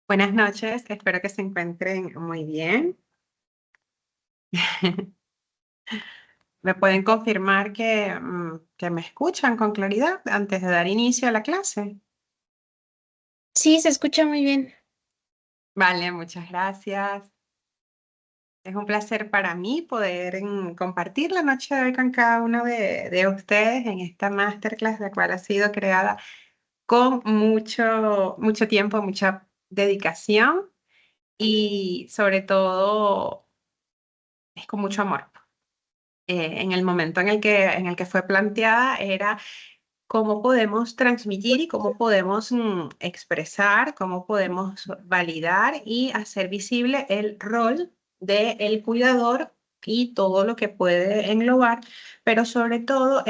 Buenas noches, espero que se encuentren muy bien. ¿Me pueden confirmar que me escuchan con claridad antes de dar inicio a la clase? Sí, se escucha muy bien. Vale, muchas gracias. Es un placer para mí poder compartir la noche de hoy con cada uno de ustedes en esta masterclass, la cual ha sido creada con mucho tiempo, mucha dedicación y sobre todo es con mucho amor. En el momento en el que fue planteada era cómo podemos transmitir y cómo podemos expresar, cómo podemos validar y hacer visible el rol del cuidador y todo lo que puede englobar, pero sobre todo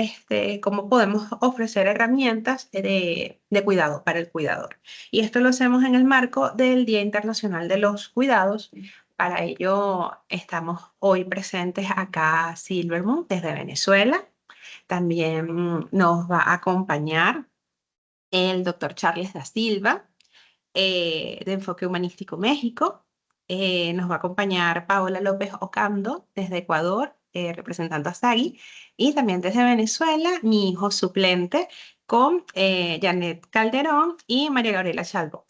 cómo podemos ofrecer herramientas de cuidado para el cuidador. Y esto lo hacemos en el marco del Día Internacional de los Cuidados. Para ello estamos hoy presentes acá Silver Moon desde Venezuela. También nos va a acompañar el doctor Charles da Silva, de Enfoque Humanístico México. Nos va a acompañar Paola López Ocando desde Ecuador, representando a SAGI. Y también desde Venezuela, mi hijo suplente con Janet Calderón y María Gabriela Chalbo.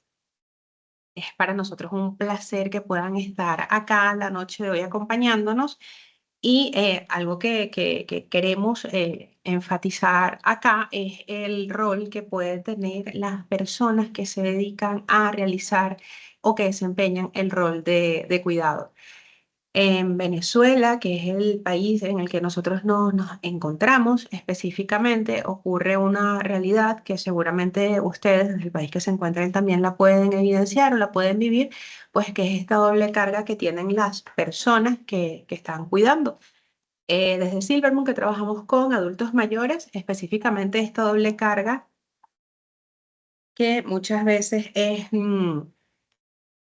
Es para nosotros un placer que puedan estar acá la noche de hoy acompañándonos y algo que queremos enfatizar acá es el rol que pueden tener las personas que se dedican a realizar o que desempeñan el rol de cuidado. En Venezuela, que es el país en el que nosotros nos encontramos específicamente, ocurre una realidad que seguramente ustedes, desde el país que se encuentran, también la pueden evidenciar o la pueden vivir, pues que es esta doble carga que tienen las personas que están cuidando. Desde Silvermoon que trabajamos con adultos mayores, específicamente esta doble carga que muchas veces es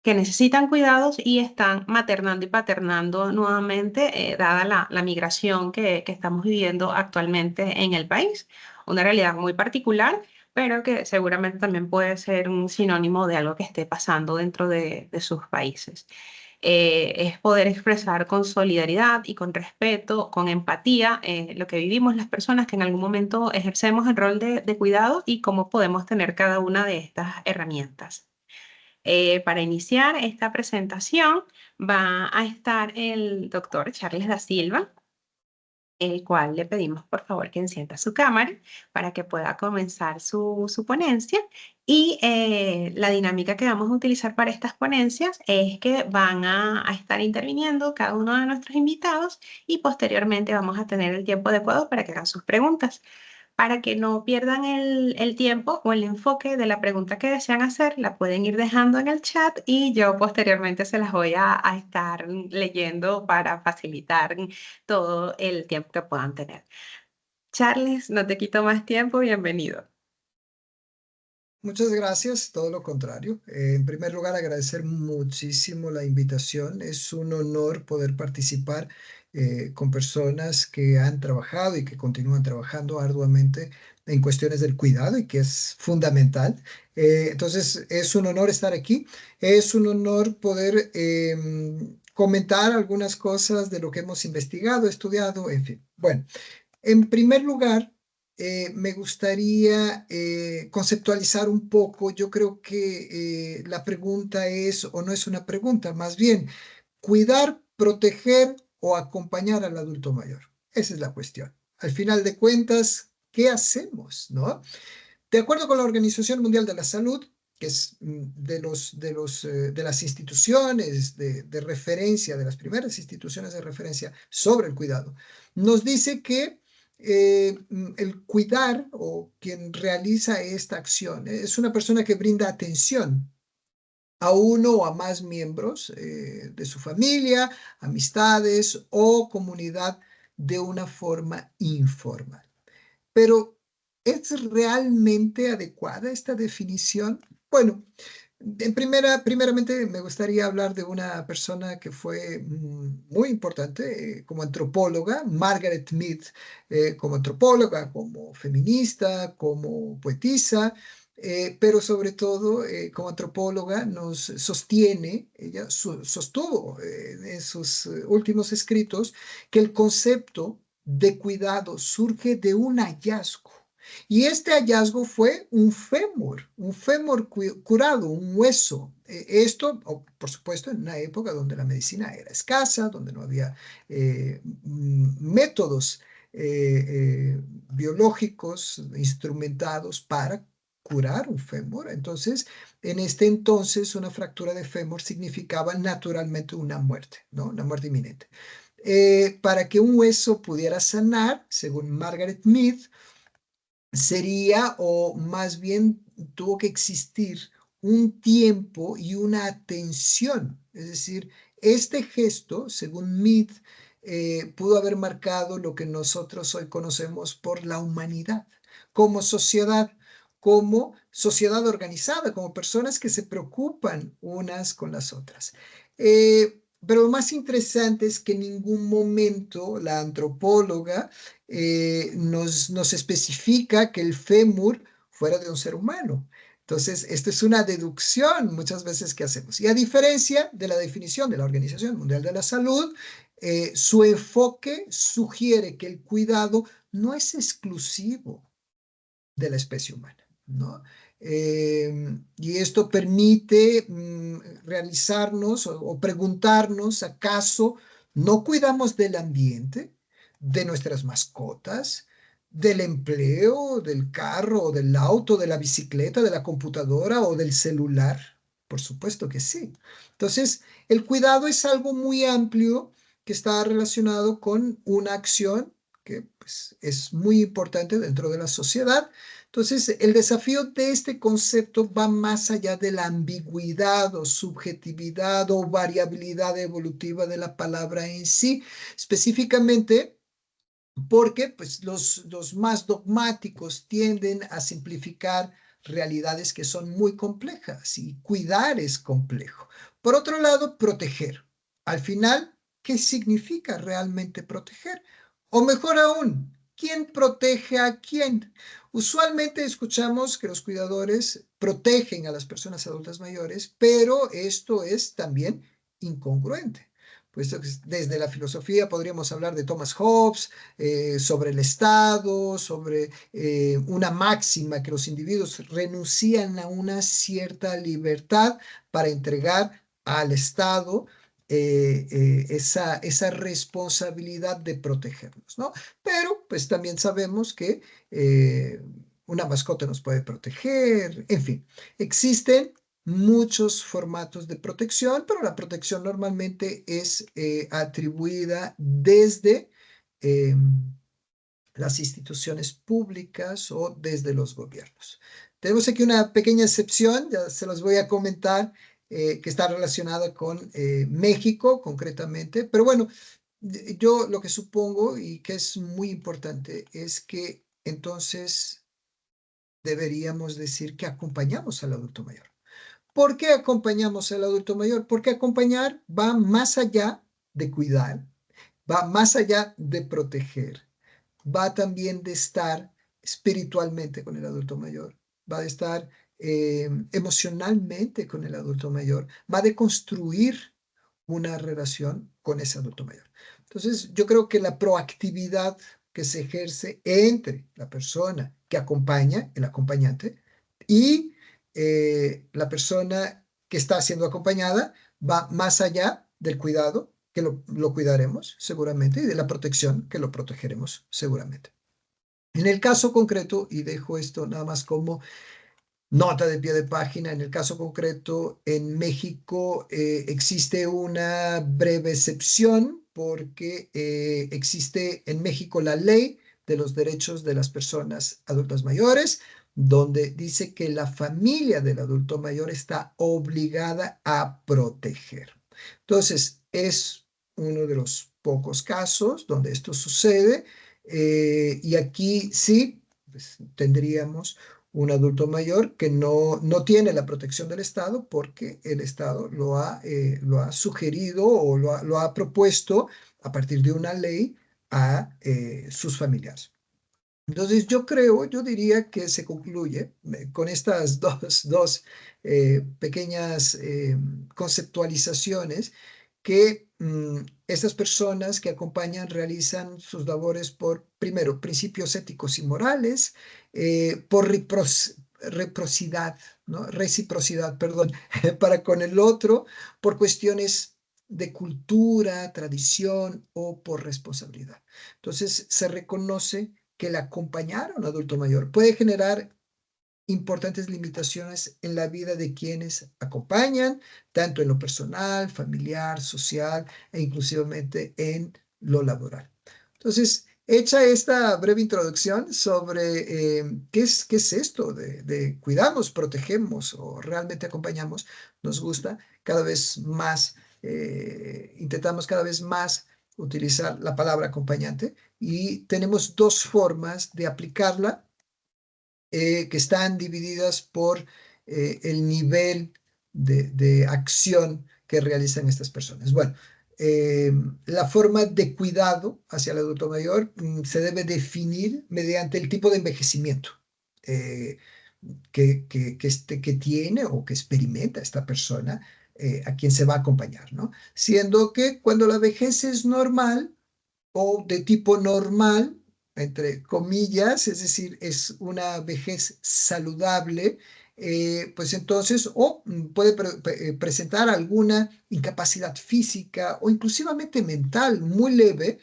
que necesitan cuidados y están maternando y paternando nuevamente, dada la migración que estamos viviendo actualmente en el país. Una realidad muy particular, pero que seguramente también puede ser un sinónimo de algo que esté pasando dentro de sus países. Es poder expresar con solidaridad y con respeto, con empatía, lo que vivimos las personas que en algún momento ejercemos el rol de cuidado y cómo podemos tener cada una de estas herramientas. Para iniciar esta presentación va a estar el doctor Charles da Silva, el cual le pedimos por favor que encienda su cámara para que pueda comenzar su ponencia. Y la dinámica que vamos a utilizar para estas ponencias es que van a estar interviniendo cada uno de nuestros invitados y posteriormente vamos a tener el tiempo adecuado para que hagan sus preguntas. Para que no pierdan el tiempo o el enfoque de la pregunta que desean hacer, la pueden ir dejando en el chat y yo posteriormente se las voy a estar leyendo para facilitar todo el tiempo que puedan tener. Charles, no te quito más tiempo, bienvenido. Muchas gracias, todo lo contrario. En primer lugar, agradecer muchísimo la invitación. Es un honor poder participar con personas que han trabajado y que continúan trabajando arduamente en cuestiones del cuidado y que es fundamental. Entonces, es un honor estar aquí. Es un honor poder comentar algunas cosas de lo que hemos investigado, estudiado, en fin. Bueno. En primer lugar, me gustaría conceptualizar un poco. Yo creo que la pregunta es, o no es una pregunta, más bien, cuidar, proteger o acompañar al adulto mayor. Esa es la cuestión. Al final de cuentas, ¿qué hacemos, no? De acuerdo con la Organización Mundial de la Salud, que es de las instituciones de referencia, de las primeras instituciones de referencia sobre el cuidado, nos dice que el cuidar o quien realiza esta acción es una persona que brinda atención a uno o a más miembros de su familia, amistades o comunidad de una forma informal. Pero, ¿es realmente adecuada esta definición? Bueno, primeramente me gustaría hablar de una persona que fue muy importante como antropóloga, Margaret Mead, como antropóloga, como feminista, como poetisa. pero sobre todo como antropóloga nos sostiene, ella sostuvo en sus últimos escritos, que el concepto de cuidado surge de un hallazgo. Y este hallazgo fue un fémur curado, un hueso. Esto, por supuesto, en una época donde la medicina era escasa, donde no había métodos biológicos instrumentados para curar un fémur. Entonces, en este entonces, una fractura de fémur significaba naturalmente una muerte, ¿no? Una muerte inminente. Para que un hueso pudiera sanar, según Margaret Mead, sería, o más bien tuvo que existir un tiempo y una atención. Es decir, este gesto, según Mead, pudo haber marcado lo que nosotros hoy conocemos por la humanidad, como sociedad organizada, como personas que se preocupan unas con las otras. Pero lo más interesante es que en ningún momento la antropóloga nos especifica que el fémur fuera de un ser humano. Entonces, esto es una deducción muchas veces que hacemos. Y a diferencia de la definición de la Organización Mundial de la Salud, su enfoque sugiere que el cuidado no es exclusivo de la especie humana, ¿no? Y esto permite realizarnos o preguntarnos, ¿acaso no cuidamos del ambiente, de nuestras mascotas, del empleo, del carro, del auto, de la bicicleta, de la computadora o del celular? Por supuesto que sí. Entonces, el cuidado es algo muy amplio que está relacionado con una acción que pues, es muy importante dentro de la sociedad. Entonces, el desafío de este concepto va más allá de la ambigüedad o subjetividad o variabilidad evolutiva de la palabra en sí, específicamente porque pues, los más dogmáticos tienden a simplificar realidades que son muy complejas y cuidar es complejo. Por otro lado, proteger. Al final, ¿qué significa realmente proteger? O mejor aún, ¿quién protege a quién? Usualmente escuchamos que los cuidadores protegen a las personas adultas mayores, pero esto es también incongruente. Pues desde la filosofía podríamos hablar de Thomas Hobbes, sobre el Estado, sobre una máxima que los individuos renuncian a una cierta libertad para entregar al Estado esa responsabilidad de protegernos, ¿no? Pero pues también sabemos que una mascota nos puede proteger, en fin, existen muchos formatos de protección, pero la protección normalmente es atribuida desde eh, las instituciones públicas o desde los gobiernos. Tenemos aquí una pequeña excepción, ya se los voy a comentar, que está relacionada con México concretamente, pero bueno, yo lo que supongo y que es muy importante es que entonces deberíamos decir que acompañamos al adulto mayor. ¿Por qué acompañamos al adulto mayor? Porque acompañar va más allá de cuidar, va más allá de proteger, va también de estar espiritualmente con el adulto mayor, va de estar emocionalmente con el adulto mayor, va de construir una relación con ese adulto mayor. Entonces, yo creo que la proactividad que se ejerce entre la persona que acompaña, el acompañante, y la persona que está siendo acompañada va más allá del cuidado, que lo cuidaremos seguramente, y de la protección, que lo protegeremos seguramente. En el caso concreto, y dejo esto nada más como nota de pie de página, en el caso concreto, en México existe una breve excepción porque existe en México la ley de los derechos de las personas adultas mayores, donde dice que la familia del adulto mayor está obligada a proteger. Entonces, es uno de los pocos casos donde esto sucede y aquí sí pues, tendríamos un adulto mayor que no tiene la protección del Estado porque el Estado lo ha sugerido o lo ha propuesto a partir de una ley a sus familiares. Entonces, yo diría que se concluye con estas dos pequeñas conceptualizaciones que estas personas que acompañan realizan sus labores por, primero, principios éticos y morales, por reciprocidad, ¿no? Reciprocidad, perdón, para con el otro, por cuestiones de cultura, tradición o por responsabilidad. Entonces, se reconoce que el acompañar a un adulto mayor puede generar importantes limitaciones en la vida de quienes acompañan, tanto en lo personal, familiar, social e inclusivamente en lo laboral. Entonces, hecha esta breve introducción sobre qué es esto de cuidamos, protegemos o realmente acompañamos, nos gusta cada vez más, intentamos cada vez más utilizar la palabra acompañante y tenemos dos formas de aplicarla que están divididas por el nivel de acción que realizan estas personas. Bueno, la forma de cuidado hacia el adulto mayor se debe definir mediante el tipo de envejecimiento eh, que tiene o que experimenta esta persona a quien se va a acompañar, ¿no? Siendo que cuando la vejez es normal, o de tipo normal, entre comillas, es decir, es una vejez saludable, pues entonces, o puede presentar alguna incapacidad física o inclusivamente mental muy leve.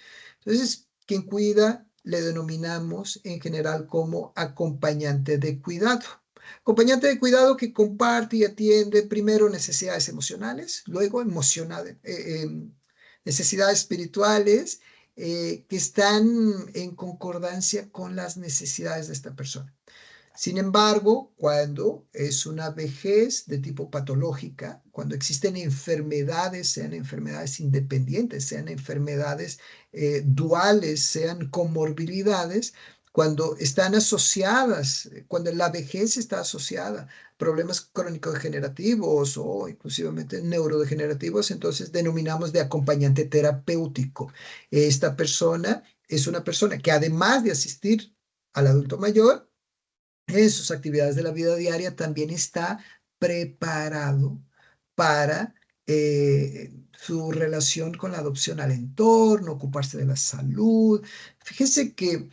Entonces, quien cuida le denominamos en general como acompañante de cuidado. Acompañante de cuidado que comparte y atiende primero necesidades emocionales, luego necesidades espirituales que están en concordancia con las necesidades de esta persona. Sin embargo, cuando es una vejez de tipo patológica, cuando existen enfermedades, sean enfermedades independientes, sean enfermedades duales, sean comorbilidades, cuando están asociadas, cuando la vejez está asociada a problemas crónico-degenerativos o inclusivamente neurodegenerativos, entonces denominamos de acompañante terapéutico. Esta persona es una persona que además de asistir al adulto mayor, en sus actividades de la vida diaria también está preparado para su relación con la adopción al entorno, ocuparse de la salud. Fíjese que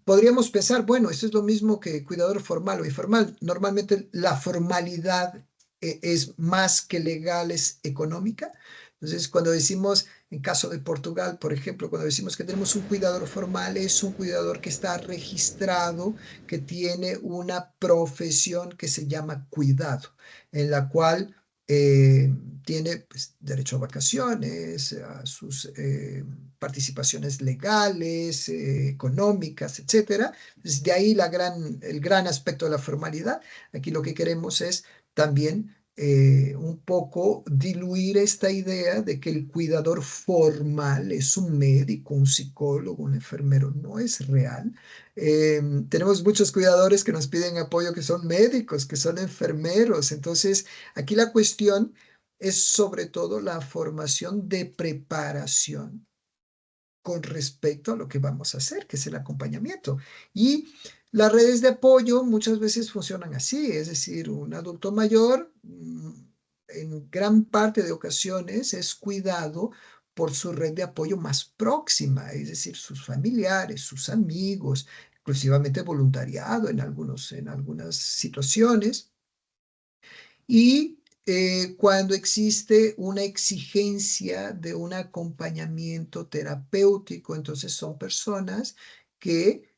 podríamos pensar, bueno, esto es lo mismo que cuidador formal o informal. Normalmente la formalidad es más que legal, es económica. Entonces, cuando decimos, en caso de Portugal, por ejemplo, cuando decimos que tenemos un cuidador formal, es un cuidador que está registrado, que tiene una profesión que se llama cuidado, en la cual tiene pues, derecho a vacaciones, a sus participaciones legales, económicas, etcétera. Entonces, de ahí el gran aspecto de la formalidad. Aquí lo que queremos es también un poco diluir esta idea de que el cuidador formal es un médico, un psicólogo, un enfermero. No es real. Tenemos muchos cuidadores que nos piden apoyo, que son médicos, que son enfermeros. Entonces, aquí la cuestión es sobre todo la formación de preparación con respecto a lo que vamos a hacer, que es el acompañamiento. Y las redes de apoyo muchas veces funcionan así, es decir, un adulto mayor en gran parte de ocasiones es cuidado por su red de apoyo más próxima, es decir, sus familiares, sus amigos, inclusivamente voluntariado en algunas situaciones. Y cuando existe una exigencia de un acompañamiento terapéutico, entonces son personas que,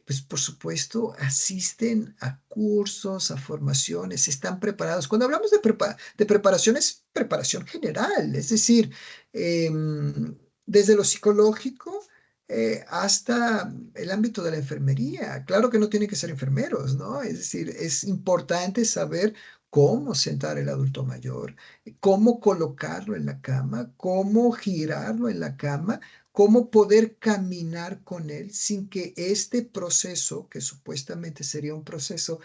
pues por supuesto, asisten a cursos, a formaciones, están preparados. Cuando hablamos de preparación, es preparación general, es decir, desde lo psicológico hasta el ámbito de la enfermería. Claro que no tienen que ser enfermeros, ¿no? Es decir, es importante saber cómo sentar el adulto mayor, cómo colocarlo en la cama, cómo girarlo en la cama, cómo poder caminar con él sin que este proceso, que supuestamente sería un proceso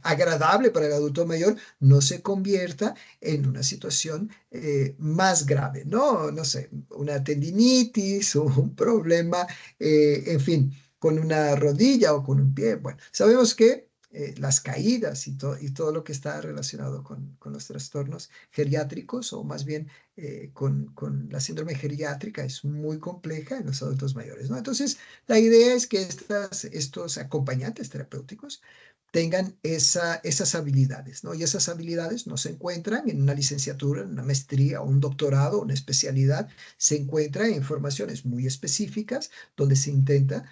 agradable para el adulto mayor, no se convierta en una situación más grave, ¿no? No sé, una tendinitis o un problema, en fin. con una rodilla o con un pie. Bueno, sabemos que las caídas y todo lo que está relacionado con los trastornos geriátricos o más bien con la síndrome geriátrica es muy compleja en los adultos mayores, ¿no? Entonces, la idea es que estos acompañantes terapéuticos tengan esas habilidades, ¿no? Y esas habilidades no se encuentran en una licenciatura, en una maestría o un doctorado, una especialidad, se encuentra en formaciones muy específicas donde se intenta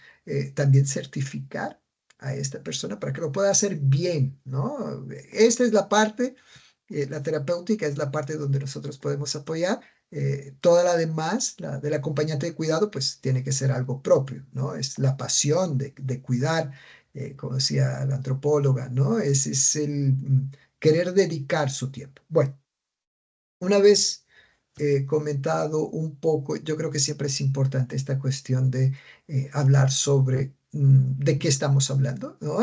también certificar a esta persona para que lo pueda hacer bien, ¿no? Esta es la parte, la terapéutica es la parte donde nosotros podemos apoyar. Toda la demás, la del acompañante de cuidado, pues tiene que ser algo propio, ¿no? Es la pasión de cuidar, como decía la antropóloga, ¿no? Es el querer dedicar su tiempo. Bueno, una vez comentado un poco, yo creo que siempre es importante esta cuestión de hablar sobre de qué estamos hablando, ¿no?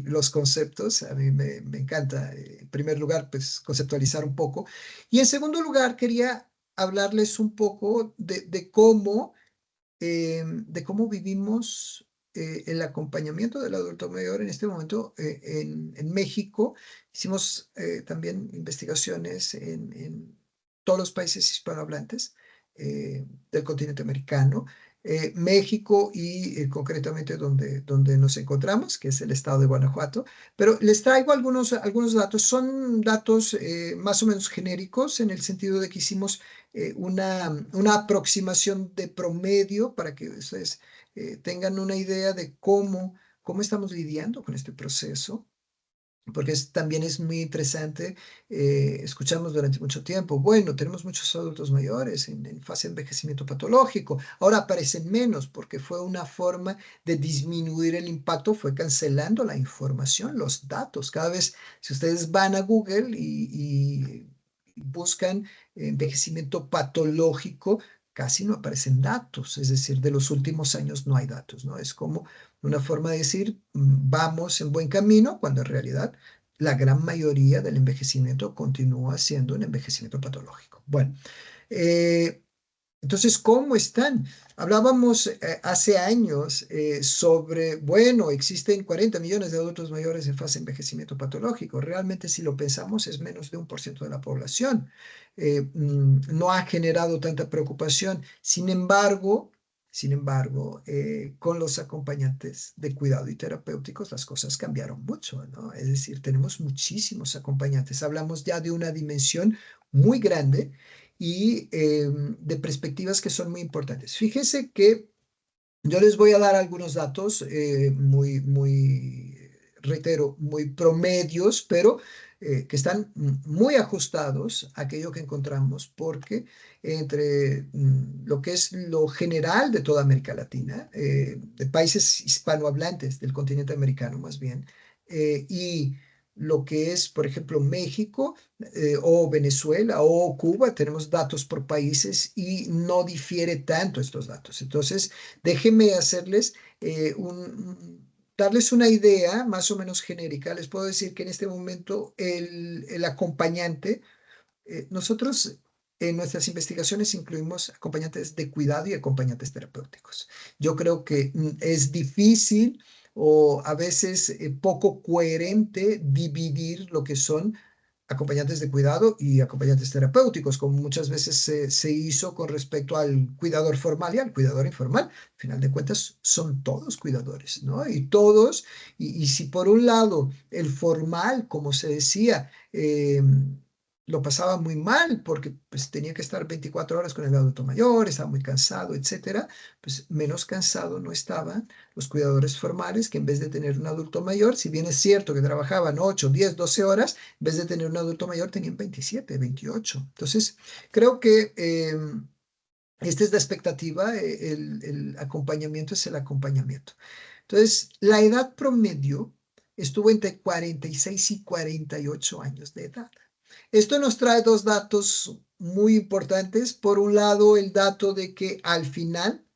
Los conceptos, a mí me encanta, en primer lugar, pues conceptualizar un poco. Y en segundo lugar, quería hablarles un poco de cómo vivimos el acompañamiento del adulto mayor en este momento en México. Hicimos también investigaciones en todos los países hispanohablantes del continente americano, México y concretamente donde nos encontramos, que es el estado de Guanajuato. Pero les traigo algunos datos. Son datos más o menos genéricos en el sentido de que hicimos una aproximación de promedio para que ustedes tengan una idea de cómo estamos lidiando con este proceso, porque también es muy interesante. Escuchamos durante mucho tiempo, bueno, tenemos muchos adultos mayores en fase de envejecimiento patológico, ahora aparecen menos porque fue una forma de disminuir el impacto, fue cancelando la información, los datos. Cada vez, si ustedes van a Google y buscan envejecimiento patológico, casi no aparecen datos, es decir, de los últimos años no hay datos, ¿no? Es como una forma de decir, vamos en buen camino, cuando en realidad la gran mayoría del envejecimiento continúa siendo un envejecimiento patológico. Bueno, eh, entonces, ¿cómo están? Hablábamos hace años sobre, bueno, existen 40 millones de adultos mayores en fase de envejecimiento patológico. Realmente, si lo pensamos, es menos de 1% de la población. No ha generado tanta preocupación. Sin embargo, con los acompañantes de cuidado y terapéuticos, las cosas cambiaron mucho, ¿no? Es decir, tenemos muchísimos acompañantes. Hablamos ya de una dimensión muy grande y de perspectivas que son muy importantes. Fíjese que yo les voy a dar algunos datos reitero, muy promedios, pero que están muy ajustados a aquello que encontramos, porque entre lo que es lo general de toda América Latina, de países hispanohablantes del continente americano más bien, y lo que es, por ejemplo, México o Venezuela o Cuba, tenemos datos por países y no difiere tanto estos datos. Entonces, déjenme hacerles darles una idea más o menos genérica. Les puedo decir que en este momento el acompañante, nosotros en nuestras investigaciones incluimos acompañantes de cuidado y acompañantes terapéuticos. Yo creo que es difícil o a veces poco coherente dividir lo que son acompañantes de cuidado y acompañantes terapéuticos, como muchas veces se hizo con respecto al cuidador formal y al cuidador informal. Al final de cuentas, son todos cuidadores, ¿no? Y todos, y si por un lado el formal, como se decía, lo pasaba muy mal porque pues, tenía que estar 24 horas con el adulto mayor, estaba muy cansado, etcétera, pues menos cansado no estaban los cuidadores formales, que en vez de tener un adulto mayor, si bien es cierto que trabajaban 8, 10, 12 horas, en vez de tener un adulto mayor tenían 27, 28. Entonces, creo que esta es la expectativa, el acompañamiento es el acompañamiento. Entonces, la edad promedio estuvo entre 46 y 48 años de edad. Esto nos trae dos datos muy importantes. Por un lado, el dato de que al final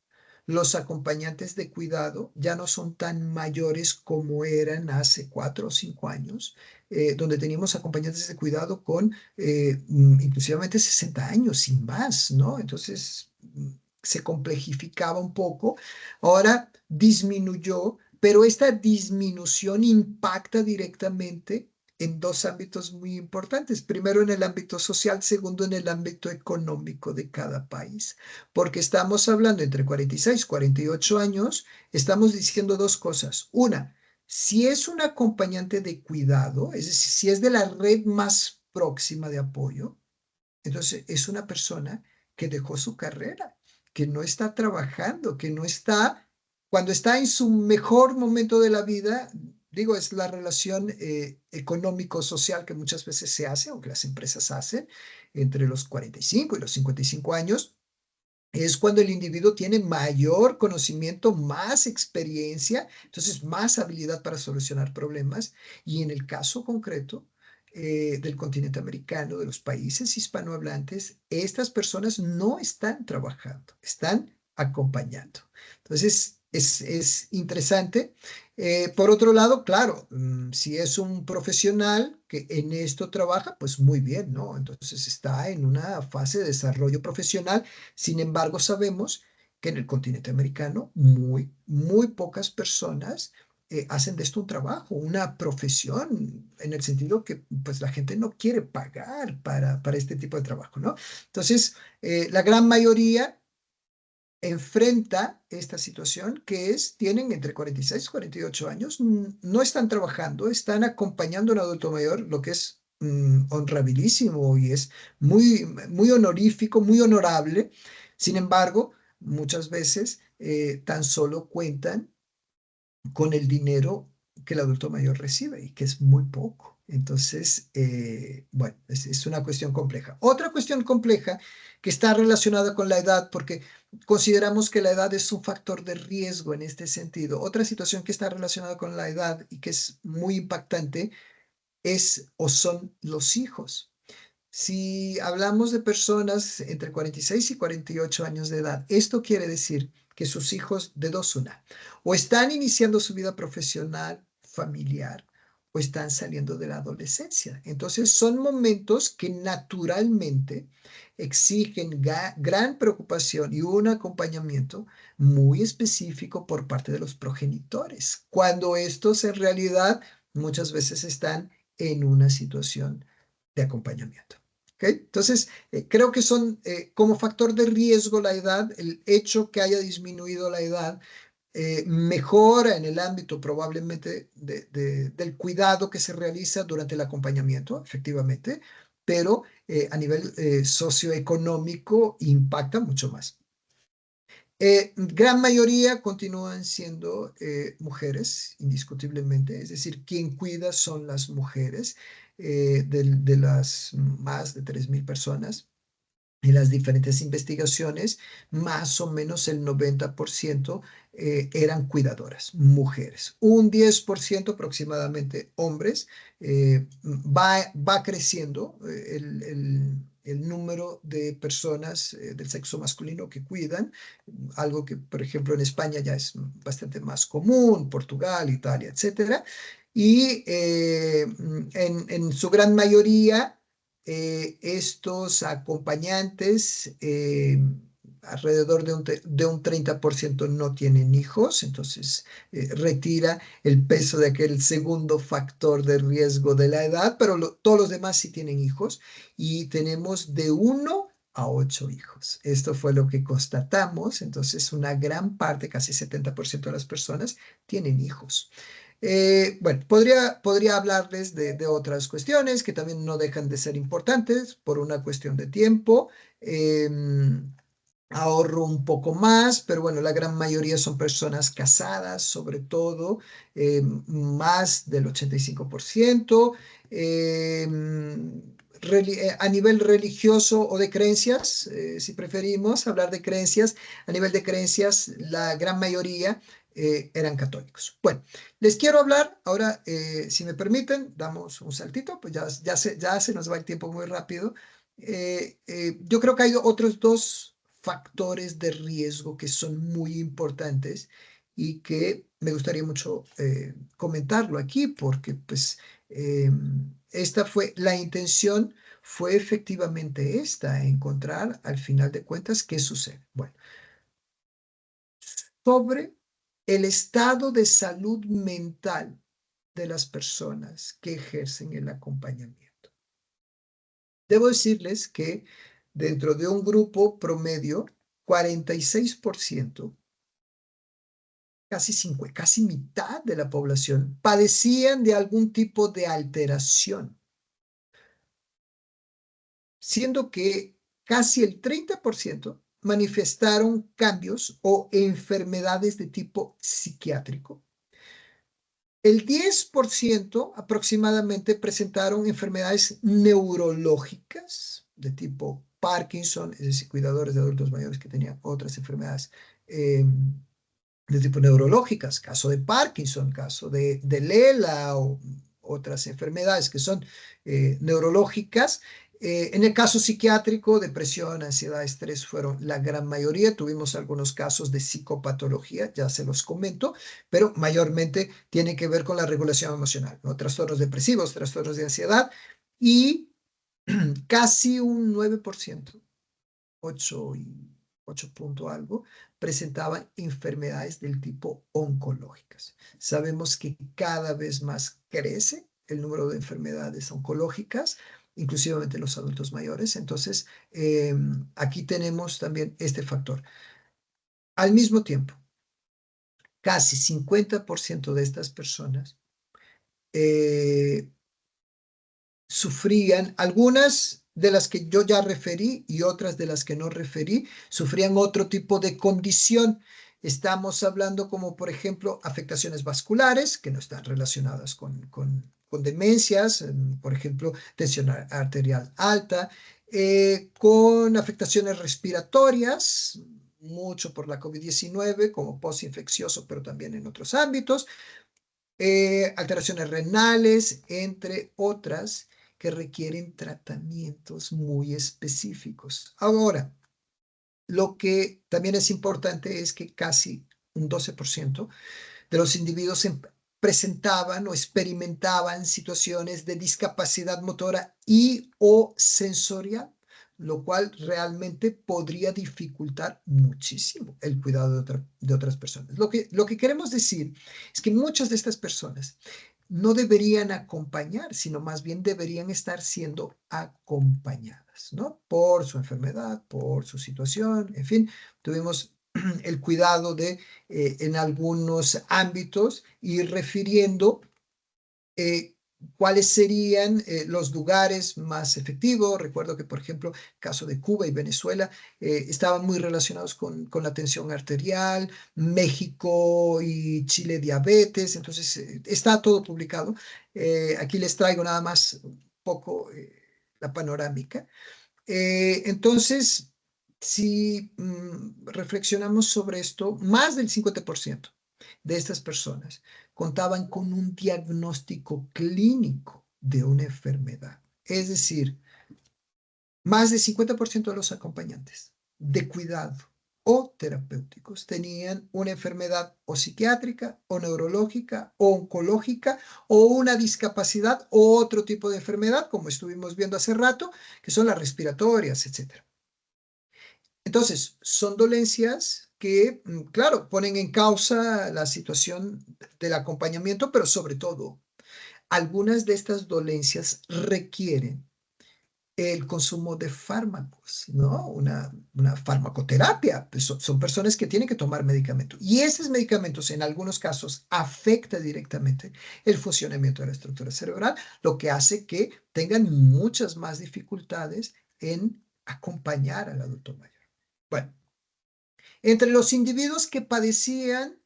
los acompañantes de cuidado ya no son tan mayores como eran hace 4 o 5 años, donde teníamos acompañantes de cuidado con inclusivamente 60 años, sin más, ¿no? Entonces, se complejificaba un poco, ahora disminuyó, pero esta disminución impacta directamente en dos ámbitos muy importantes. Primero en el ámbito social, segundo en el ámbito económico de cada país, porque estamos hablando entre 46 y 48 años, estamos diciendo dos cosas. Una, si es un acompañante de cuidado, es decir, si es de la red más próxima de apoyo, entonces es una persona que dejó su carrera, que no está trabajando, que no está, cuando está en su mejor momento de la vida, digo, es la relación económico-social que muchas veces se hace, o que las empresas hacen, entre los 45 y los 55 años, es cuando el individuo tiene mayor conocimiento, más experiencia, entonces más habilidad para solucionar problemas. Y en el caso concreto del continente americano, de los países hispanohablantes, estas personas no están trabajando, están acompañando. Entonces, es interesante. Por otro lado, claro, si es un profesional que en esto trabaja, pues muy bien, ¿no? Entonces está en una fase de desarrollo profesional. Sin embargo, sabemos que en el continente americano muy pocas personas hacen de esto un trabajo, una profesión, en el sentido que pues la gente no quiere pagar para este tipo de trabajo, ¿no? Entonces, la gran mayoría enfrenta esta situación que es, tienen entre 46 y 48 años, no están trabajando, están acompañando a un adulto mayor, lo que es honrabilísimo y es muy honorífico, muy honorable. Sin embargo, muchas veces tan solo cuentan con el dinero que el adulto mayor recibe y que es muy poco. Entonces, bueno, es una cuestión compleja. Otra cuestión compleja que está relacionada con la edad, porque consideramos que la edad es un factor de riesgo en este sentido. Otra situación que está relacionada con la edad y que es muy impactante es o son los hijos. Si hablamos de personas entre 46 y 48 años de edad, esto quiere decir que sus hijos de dos una, o están iniciando su vida profesional, familiar, o están saliendo de la adolescencia. Entonces son momentos que naturalmente exigen gran preocupación y un acompañamiento muy específico por parte de los progenitores, cuando estos en realidad muchas veces están en una situación de acompañamiento. ¿Okay? Entonces, creo que son como factor de riesgo la edad, el hecho que haya disminuido la edad, mejora en el ámbito probablemente del cuidado que se realiza durante el acompañamiento, efectivamente, pero a nivel socioeconómico impacta mucho más. Gran mayoría continúan siendo mujeres, indiscutiblemente, es decir, quien cuida son las mujeres, de las más de 3.000 personas. En las diferentes investigaciones, más o menos el 90% eran cuidadoras, mujeres. Un 10% aproximadamente hombres. Va creciendo el número de personas del sexo masculino que cuidan, algo que, por ejemplo, en España ya es bastante más común, Portugal, Italia, etcétera. Y en su gran mayoría, estos acompañantes, alrededor de un 30% no tienen hijos, entonces retira el peso de aquel segundo factor de riesgo de la edad, pero todos los demás sí tienen hijos y tenemos de 1 a 8 hijos. Esto fue lo que constatamos, entonces una gran parte, casi 70% de las personas tienen hijos. Bueno, podría hablarles de otras cuestiones que también no dejan de ser importantes por una cuestión de tiempo. Ahorro un poco más, pero bueno, la gran mayoría son personas casadas, sobre todo, más del 85%. A nivel religioso o de creencias, si preferimos hablar de creencias, a nivel de creencias, la gran mayoría eran católicos. Bueno, les quiero hablar ahora, si me permiten, damos un saltito, pues ya se nos va el tiempo muy rápido. Yo creo que hay otros dos factores de riesgo que son muy importantes y que me gustaría mucho comentarlo aquí porque pues esta fue la intención, fue efectivamente esta, encontrar al final de cuentas qué sucede. Bueno, sobre el estado de salud mental de las personas que ejercen el acompañamiento. Debo decirles que dentro de un grupo promedio, 46%, casi mitad de la población, padecían de algún tipo de alteración, siendo que casi el 30% manifestaron cambios o enfermedades de tipo psiquiátrico. El 10% aproximadamente presentaron enfermedades neurológicas de tipo Parkinson, es decir, cuidadores de adultos mayores que tenían otras enfermedades de tipo neurológicas, caso de Parkinson, caso de Lela o otras enfermedades que son neurológicas. En el caso psiquiátrico, depresión, ansiedad, estrés fueron la gran mayoría. Tuvimos algunos casos de psicopatología, ya se los comento, pero mayormente tiene que ver con la regulación emocional, ¿no? Trastornos depresivos, trastornos de ansiedad y casi un 9%, 8 punto algo, presentaban enfermedades del tipo oncológicas. Sabemos que cada vez más crece el número de enfermedades oncológicas, inclusive entre los adultos mayores. Entonces, aquí tenemos también este factor. Al mismo tiempo, casi 50% de estas personas sufrían, algunas de las que yo ya referí y otras de las que no referí, sufrían otro tipo de condición. Estamos hablando como, por ejemplo, afectaciones vasculares que no están relacionadas con demencias, por ejemplo, tensión arterial alta, con afectaciones respiratorias, mucho por la COVID-19, como postinfeccioso, pero también en otros ámbitos, alteraciones renales, entre otras, que requieren tratamientos muy específicos. Ahora, lo que también es importante es que casi un 12% de los individuos presentaban o experimentaban situaciones de discapacidad motora y o sensorial, lo cual realmente podría dificultar muchísimo el cuidado de otras personas. Lo que queremos decir es que muchas de estas personas no deberían acompañar, sino más bien deberían estar siendo acompañadas, ¿no? Por su enfermedad, por su situación, en fin, tuvimos el cuidado de, en algunos ámbitos, ir refiriendo cuáles serían los lugares más efectivos. Recuerdo que, por ejemplo, el caso de Cuba y Venezuela estaban muy relacionados con la tensión arterial, México y Chile diabetes, entonces está todo publicado. Aquí les traigo nada más un poco la panorámica. Entonces, si reflexionamos sobre esto, más del 50% de estas personas contaban con un diagnóstico clínico de una enfermedad. Es decir, más del 50% de los acompañantes de cuidado o terapéuticos tenían una enfermedad o psiquiátrica o neurológica o oncológica o una discapacidad o otro tipo de enfermedad, como estuvimos viendo hace rato, que son las respiratorias, etc. Entonces, son dolencias que, claro, ponen en causa la situación del acompañamiento, pero sobre todo, algunas de estas dolencias requieren el consumo de fármacos, ¿no? Una farmacoterapia. Pues son personas que tienen que tomar medicamentos. Y esos medicamentos, en algunos casos, afectan directamente el funcionamiento de la estructura cerebral, lo que hace que tengan muchas más dificultades en acompañar al adulto mayor. Bueno, entre los individuos que padecían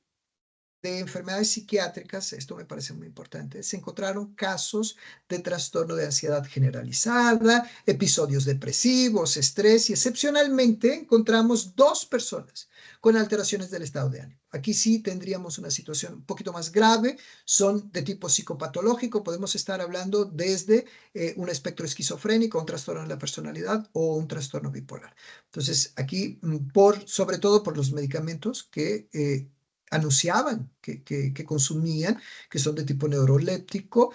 de enfermedades psiquiátricas, esto me parece muy importante, se encontraron casos de trastorno de ansiedad generalizada, episodios depresivos, estrés y excepcionalmente encontramos 2 personas con alteraciones del estado de ánimo. Aquí sí tendríamos una situación un poquito más grave, son de tipo psicopatológico, podemos estar hablando desde un espectro esquizofrénico, un trastorno de la personalidad o un trastorno bipolar. Entonces aquí, sobre todo por los medicamentos que anunciaban que consumían, que son de tipo neuroléptico,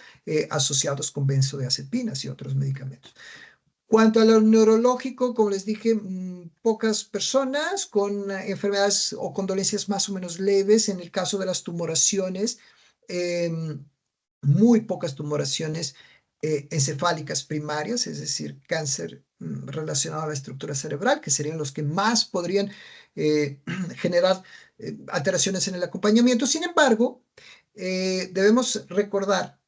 asociados con benzodiazepinas y otros medicamentos. Cuanto a lo neurológico, como les dije, pocas personas con enfermedades o con dolencias más o menos leves. En el caso de las tumoraciones, muy pocas tumoraciones encefálicas primarias, es decir, cáncer relacionado a la estructura cerebral, que serían los que más podrían generar alteraciones en el acompañamiento. Sin embargo, debemos recordar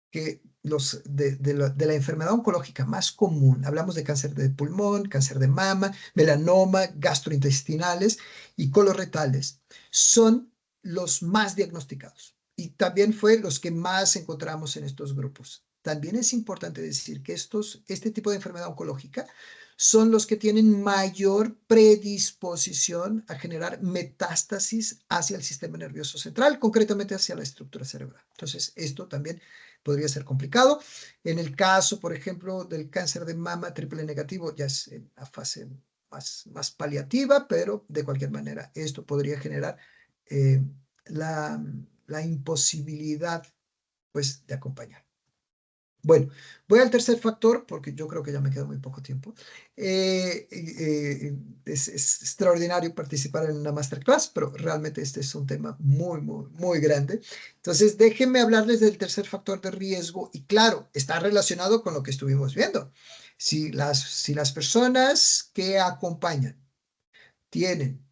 que de la enfermedad oncológica más común, hablamos de cáncer de pulmón, cáncer de mama, melanoma, gastrointestinales y colorectales, son los más diagnosticados y también fue los que más encontramos en estos grupos. También es importante decir que este tipo de enfermedad oncológica son los que tienen mayor predisposición a generar metástasis hacia el sistema nervioso central, concretamente hacia la estructura cerebral. Entonces, esto también podría ser complicado. En el caso, por ejemplo, del cáncer de mama triple negativo, ya es en la fase más paliativa, pero de cualquier manera esto podría generar la imposibilidad, pues, de acompañar. Bueno, voy al tercer factor porque yo creo que ya me queda muy poco tiempo. Es extraordinario participar en una masterclass, pero realmente este es un tema muy, muy, muy grande. Entonces, déjenme hablarles del tercer factor de riesgo y claro, está relacionado con lo que estuvimos viendo. Si las personas que acompañan tienen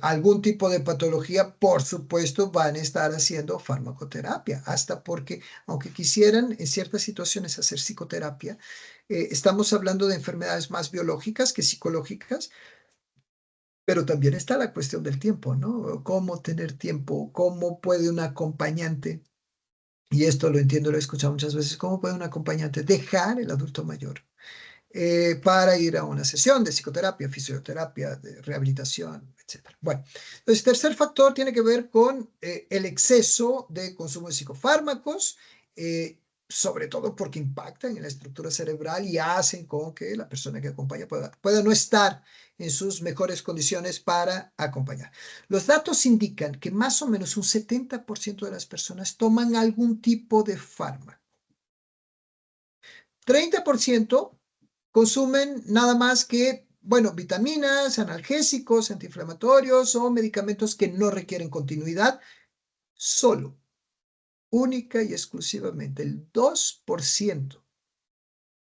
algún tipo de patología, por supuesto, van a estar haciendo farmacoterapia, hasta porque, aunque quisieran en ciertas situaciones hacer psicoterapia, estamos hablando de enfermedades más biológicas que psicológicas, pero también está la cuestión del tiempo, ¿no? ¿Cómo tener tiempo? ¿Cómo puede un acompañante, y esto lo entiendo, lo he escuchado muchas veces, cómo puede un acompañante dejar el adulto mayor para ir a una sesión de psicoterapia, fisioterapia, de rehabilitación, etcétera? Bueno, entonces, tercer factor tiene que ver con el exceso de consumo de psicofármacos, sobre todo porque impactan en la estructura cerebral y hacen con que la persona que acompaña pueda no estar en sus mejores condiciones para acompañar. Los datos indican que más o menos un 70% de las personas toman algún tipo de fármaco. 30% consumen nada más que, bueno, vitaminas, analgésicos, antiinflamatorios o medicamentos que no requieren continuidad. Solo, única y exclusivamente el 2%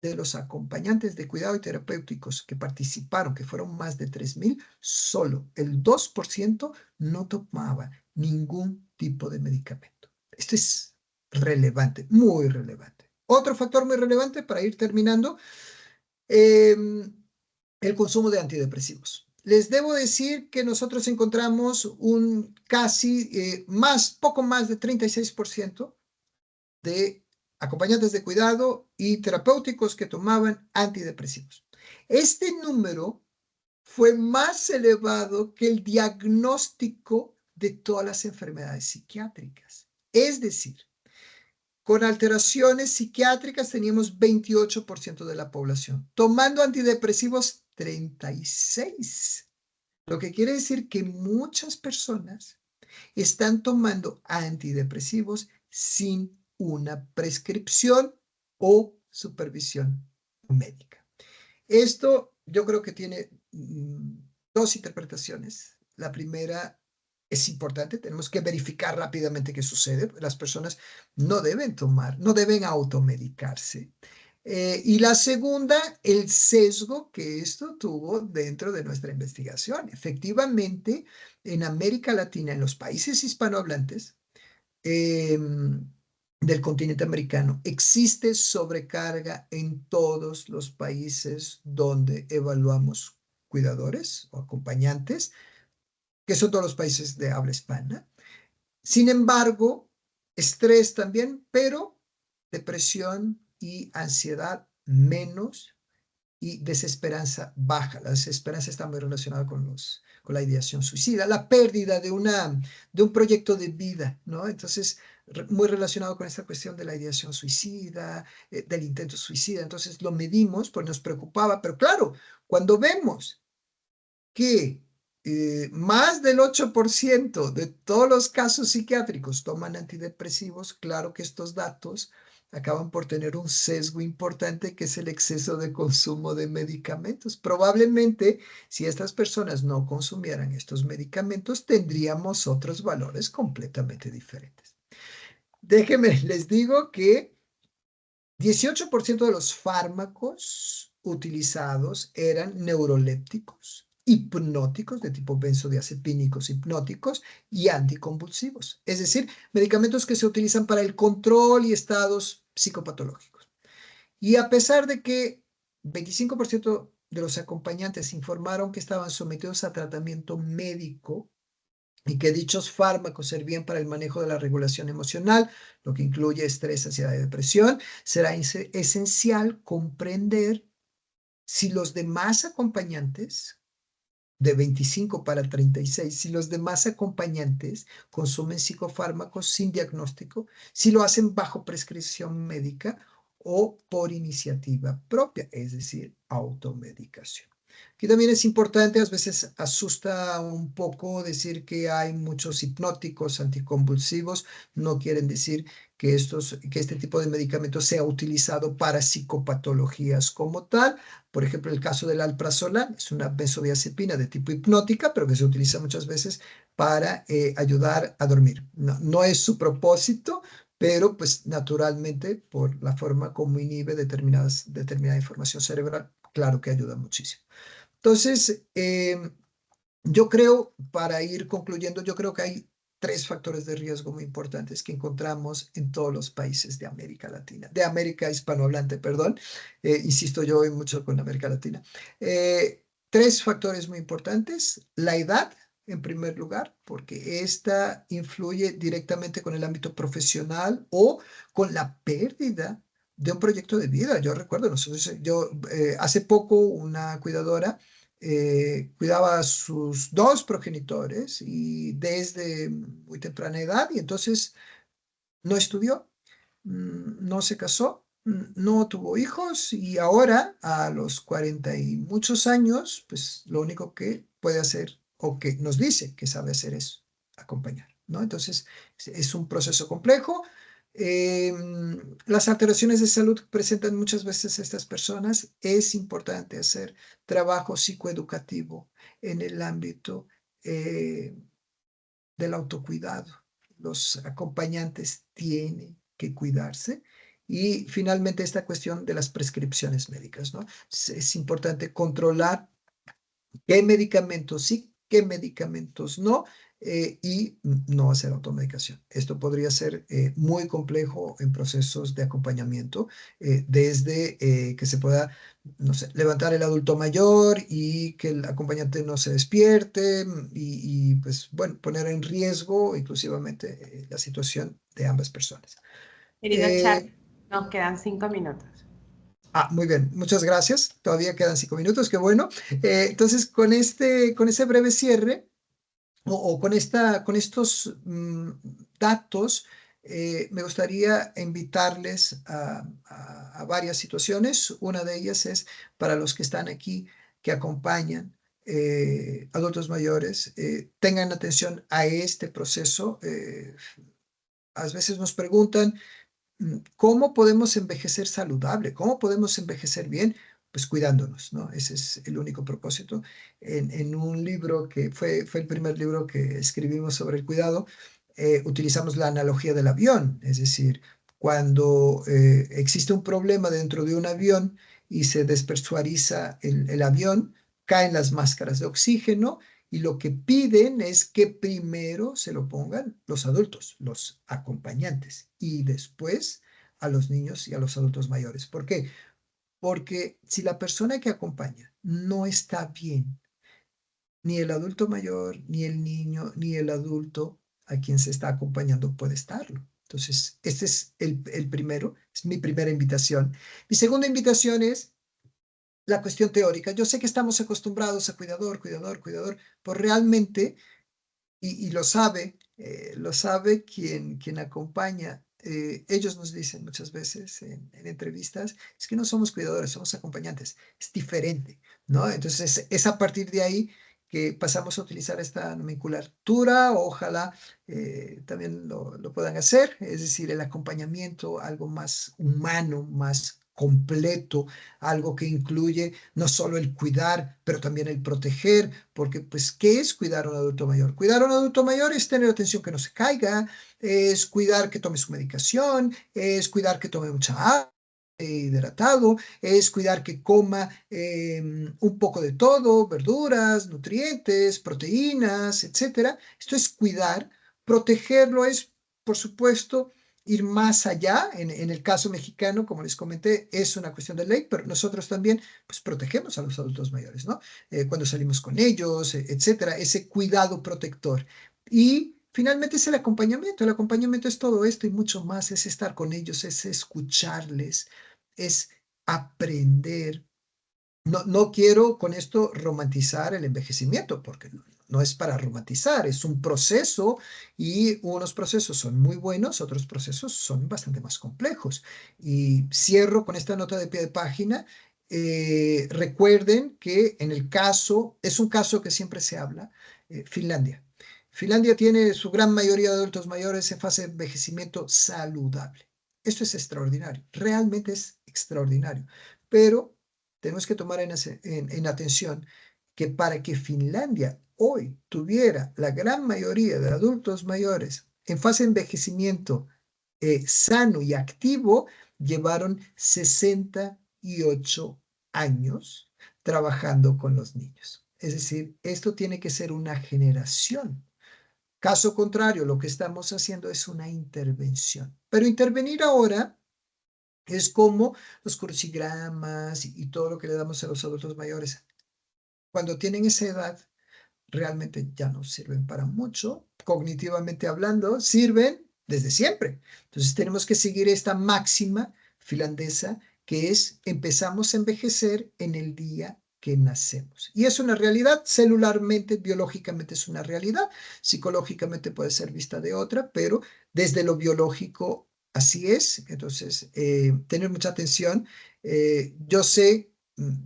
de los acompañantes de cuidado y terapéuticos que participaron, que fueron más de 3,000, solo el 2% no tomaba ningún tipo de medicamento. Esto es relevante, muy relevante. Otro factor muy relevante para ir terminando, el consumo de antidepresivos. Les debo decir que nosotros encontramos un casi poco más de 36% de acompañantes de cuidado y terapéuticos que tomaban antidepresivos. Este número fue más elevado que el diagnóstico de todas las enfermedades psiquiátricas. Es decir, con alteraciones psiquiátricas teníamos 28% de la población, tomando antidepresivos 36%. Lo que quiere decir que muchas personas están tomando antidepresivos sin una prescripción o supervisión médica. Esto yo creo que tiene dos interpretaciones. La primera es importante, tenemos que verificar rápidamente qué sucede. Las personas no deben no deben automedicarse. Y la segunda, el sesgo que esto tuvo dentro de nuestra investigación. Efectivamente, en América Latina, en los países hispanohablantes del continente americano, existe sobrecarga en todos los países donde evaluamos cuidadores o acompañantes, que son todos los países de habla hispana. Sin embargo, estrés también, pero depresión y ansiedad menos y desesperanza baja. La desesperanza está muy relacionada con la ideación suicida, la pérdida de un proyecto de vida, ¿no? Entonces, muy relacionado con esta cuestión de la ideación suicida, del intento suicida. Entonces, lo medimos, pues nos preocupaba, pero claro, cuando vemos que más del 8% de todos los casos psiquiátricos toman antidepresivos, claro que estos datos acaban por tener un sesgo importante que es el exceso de consumo de medicamentos. Probablemente, si estas personas no consumieran estos medicamentos, tendríamos otros valores completamente diferentes. Déjenme, les digo que 18% de los fármacos utilizados eran neurolépticos, hipnóticos de tipo benzodiazepínicos hipnóticos y anticonvulsivos, es decir, medicamentos que se utilizan para el control y estados psicopatológicos. Y a pesar de que 25% de los acompañantes informaron que estaban sometidos a tratamiento médico, y que dichos fármacos servían para el manejo de la regulación emocional, lo que incluye estrés, ansiedad y depresión, será esencial comprender si los demás acompañantes, de 25 para 36, si los demás acompañantes consumen psicofármacos sin diagnóstico, si lo hacen bajo prescripción médica o por iniciativa propia, es decir, automedicación. Aquí también es importante, a veces asusta un poco decir que hay muchos hipnóticos, anticonvulsivos, no quieren decir que este tipo de medicamentos sea utilizado para psicopatologías como tal. Por ejemplo, el caso del alprazolam es una benzodiazepina de tipo hipnótica, pero que se utiliza muchas veces para ayudar a dormir. No es su propósito, pero pues naturalmente por la forma como inhibe determinada información cerebral, claro que ayuda muchísimo. Entonces, yo creo, para ir concluyendo, yo creo que hay tres factores de riesgo muy importantes que encontramos en todos los países de América Latina, de América hispanohablante, perdón, insisto yo hoy mucho con América Latina. Tres factores muy importantes: la edad, en primer lugar, porque esta influye directamente con el ámbito profesional o con la pérdida de un proyecto de vida. Yo recuerdo, hace poco una cuidadora cuidaba a sus dos progenitores y desde muy temprana edad, y entonces no estudió, no se casó, no tuvo hijos, y ahora a los 40 y muchos años, pues lo único que puede hacer o que nos dice que sabe hacer es acompañar, ¿no? Entonces es un proceso complejo. Las alteraciones de salud que presentan muchas veces estas personas, es importante hacer trabajo psicoeducativo en el ámbito del autocuidado. Los acompañantes tienen que cuidarse. Y finalmente esta cuestión de las prescripciones médicas, ¿no? Es importante controlar qué medicamentos sí, qué medicamentos no, y no hacer automedicación. Esto podría ser muy complejo en procesos de acompañamiento, desde que se pueda, no sé, levantar el adulto mayor y que el acompañante no se despierte, pues bueno, poner en riesgo inclusivamente la situación de ambas personas. Querido Eh, Charles, nos quedan 5 minutos. Muy bien, muchas gracias. Todavía quedan 5 minutos, qué bueno. Entonces, con ese breve cierre, o con estos datos, me gustaría invitarles a varias situaciones. Una de ellas es para los que están aquí, que acompañan adultos mayores, tengan atención a este proceso. A veces nos preguntan, ¿cómo podemos envejecer saludable? ¿Cómo podemos envejecer bien? Pues cuidándonos, ¿no? Ese es el único propósito. En un libro que fue el primer libro que escribimos sobre el cuidado, utilizamos la analogía del avión, es decir, cuando existe un problema dentro de un avión y se despersonaliza el avión, caen las máscaras de oxígeno, y lo que piden es que primero se lo pongan los adultos, los acompañantes, y después a los niños y a los adultos mayores. ¿Por qué? Porque si la persona que acompaña no está bien, ni el adulto mayor, ni el niño, ni el adulto a quien se está acompañando puede estarlo. Entonces, este es el primero, es mi primera invitación. Mi segunda invitación es la cuestión teórica. Yo sé que estamos acostumbrados a cuidador, cuidador, cuidador, pero realmente, y lo sabe quien acompaña. Ellos nos dicen muchas veces en entrevistas, es que no somos cuidadores, somos acompañantes, es diferente, ¿no? Entonces es a partir de ahí que pasamos a utilizar esta nomenclatura. Ojalá también lo puedan hacer, es decir, el acompañamiento, algo más humano, más completo, algo que incluye no solo el cuidar, pero también el proteger, porque pues, ¿qué es cuidar a un adulto mayor? Cuidar a un adulto mayor es tener atención que no se caiga, es cuidar que tome su medicación, es cuidar que tome mucha agua, hidratado, es cuidar que coma un poco de todo, verduras, nutrientes, proteínas, etcétera. Esto es cuidar. Protegerlo es, por supuesto, ir más allá. En el caso mexicano, como les comenté, es una cuestión de ley, pero nosotros también pues, protegemos a los adultos mayores, ¿no? Cuando salimos con ellos, etcétera, ese cuidado protector. Y finalmente es el acompañamiento. El acompañamiento es todo esto y mucho más. Es estar con ellos, es escucharles, es aprender. No quiero con esto romantizar el envejecimiento, porque no es para romantizar, es un proceso y unos procesos son muy buenos, otros procesos son bastante más complejos. Y cierro con esta nota de pie de página. Recuerden que en el caso, es un caso que siempre se habla, Finlandia. Finlandia tiene su gran mayoría de adultos mayores en fase de envejecimiento saludable. Esto es extraordinario, realmente es extraordinario, pero tenemos que tomar en atención que para que Finlandia hoy tuviera la gran mayoría de adultos mayores en fase de envejecimiento sano y activo, llevaron 68 años trabajando con los niños. Es decir, esto tiene que ser una generación. Caso contrario, lo que estamos haciendo es una intervención. Pero intervenir ahora es como los crucigramas y todo lo que le damos a los adultos mayores. Cuando tienen esa edad, realmente ya no sirven para mucho. Cognitivamente hablando, sirven desde siempre. Entonces tenemos que seguir esta máxima finlandesa que es empezamos a envejecer en el día que nacemos. Y es una realidad, celularmente, biológicamente es una realidad, psicológicamente puede ser vista de otra, pero desde lo biológico así es. Entonces, tener mucha atención. Yo sé,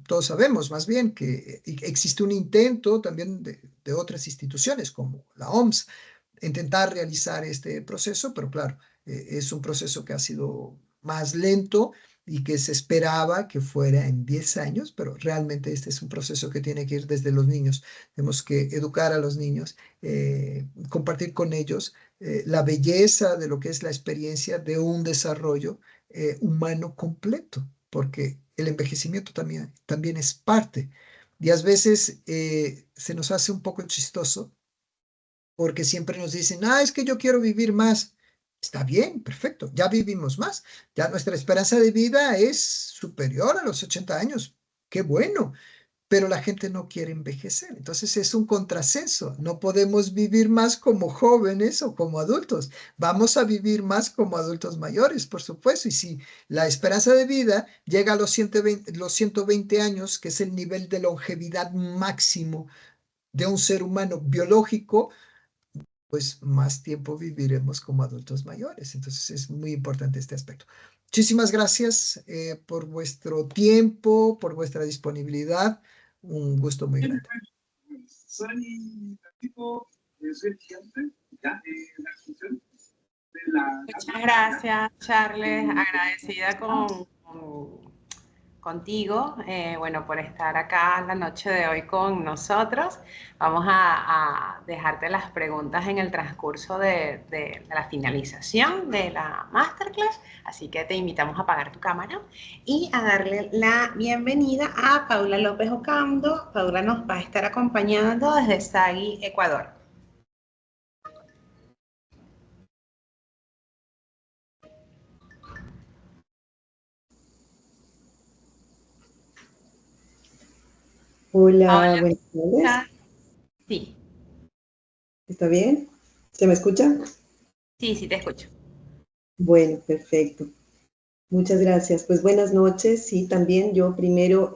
todos sabemos más bien que existe un intento también de otras instituciones como la OMS intentar realizar este proceso, pero claro, es un proceso que ha sido más lento y que se esperaba que fuera en 10 años, pero realmente este es un proceso que tiene que ir desde los niños. Tenemos que educar a los niños, compartir con ellos la belleza de lo que es la experiencia de un desarrollo humano completo, porque el envejecimiento también es parte. Y a veces se nos hace un poco chistoso porque siempre nos dicen, es que yo quiero vivir más. Está bien, perfecto, ya vivimos más, ya nuestra esperanza de vida es superior a los 80 años. Qué bueno, pero la gente no quiere envejecer. Entonces es un contrasenso. No podemos vivir más como jóvenes o como adultos. Vamos a vivir más como adultos mayores, por supuesto. Y si la esperanza de vida llega a los 120 años, que es el nivel de longevidad máximo de un ser humano biológico, pues más tiempo viviremos como adultos mayores. Entonces es muy importante este aspecto. Muchísimas gracias por vuestro tiempo, por vuestra disponibilidad. Un gusto muy grande. Soy tipo, soy estudiante ya de la función de Muchas gracias, Charles. Agradecida contigo, bueno, por estar acá la noche de hoy con nosotros. Vamos a dejarte las preguntas en el transcurso de la finalización de la masterclass, así que te invitamos a apagar tu cámara y a darle la bienvenida a Paula López Ocando. Paula nos va a estar acompañando desde Sagui, Ecuador. Hola, Paula, buenas tardes. sí, ¿Está bien? ¿Se me escucha? sí, te escucho. Bueno, perfecto. Muchas gracias. Pues buenas noches. Sí, también yo primero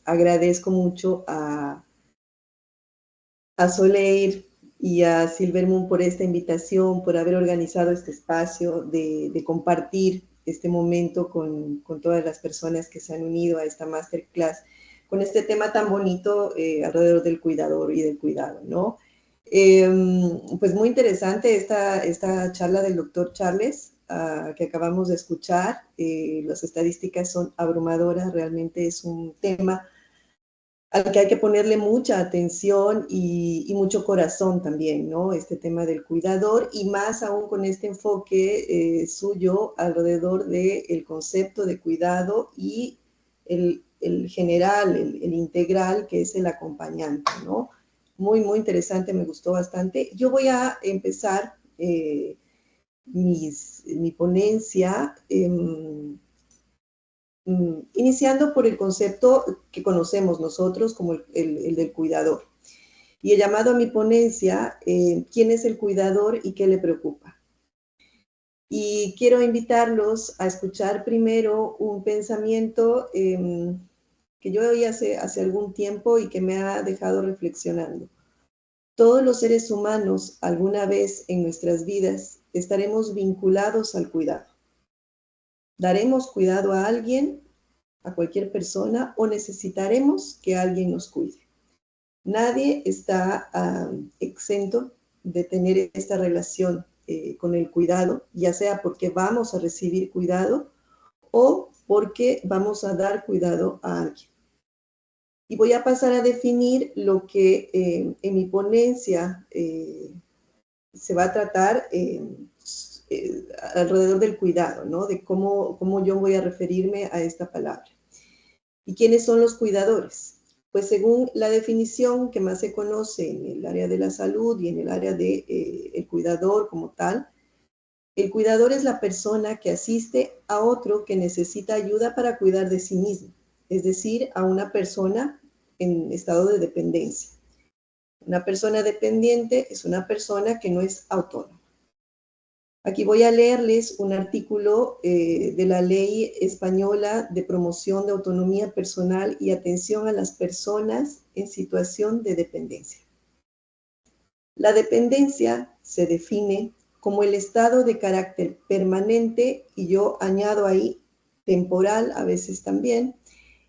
agradezco mucho a Soleil y a Silver Moon por esta invitación, por haber organizado este espacio de compartir este momento con todas las personas que se han unido a esta masterclass con este tema tan bonito alrededor del cuidador y del cuidado, ¿no? Pues muy interesante esta charla del doctor Charles que acabamos de escuchar. Las estadísticas son abrumadoras, realmente es un tema al que hay que ponerle mucha atención y mucho corazón también, ¿no? Este tema del cuidador y más aún con este enfoque suyo alrededor del concepto de cuidado y el general, el integral, que es el acompañante, ¿no? Muy, muy interesante, me gustó bastante. Yo voy a empezar mi ponencia iniciando por el concepto que conocemos nosotros como el del cuidador. Y he llamado a mi ponencia, ¿quién es el cuidador y qué le preocupa? Y quiero invitarlos a escuchar primero un pensamiento que yo oí hace algún tiempo y que me ha dejado reflexionando. Todos los seres humanos, alguna vez en nuestras vidas, estaremos vinculados al cuidado. Daremos cuidado a alguien, a cualquier persona, o necesitaremos que alguien nos cuide. Nadie está exento de tener esta relación con el cuidado, ya sea porque vamos a recibir cuidado o porque vamos a dar cuidado a alguien. Y voy a pasar a definir lo que en mi ponencia se va a tratar alrededor del cuidado, ¿no? De cómo yo voy a referirme a esta palabra. ¿Y quiénes son los cuidadores? Pues según la definición que más se conoce en el área de la salud y en el área del el cuidador como tal, el cuidador es la persona que asiste a otro que necesita ayuda para cuidar de sí mismo, es decir, a una persona en estado de dependencia. Una persona dependiente es una persona que no es autónoma. Aquí voy a leerles un artículo de la Ley Española de Promoción de Autonomía Personal y Atención a las Personas en Situación de Dependencia. La dependencia se define como el estado de carácter permanente, y yo añado ahí temporal a veces también,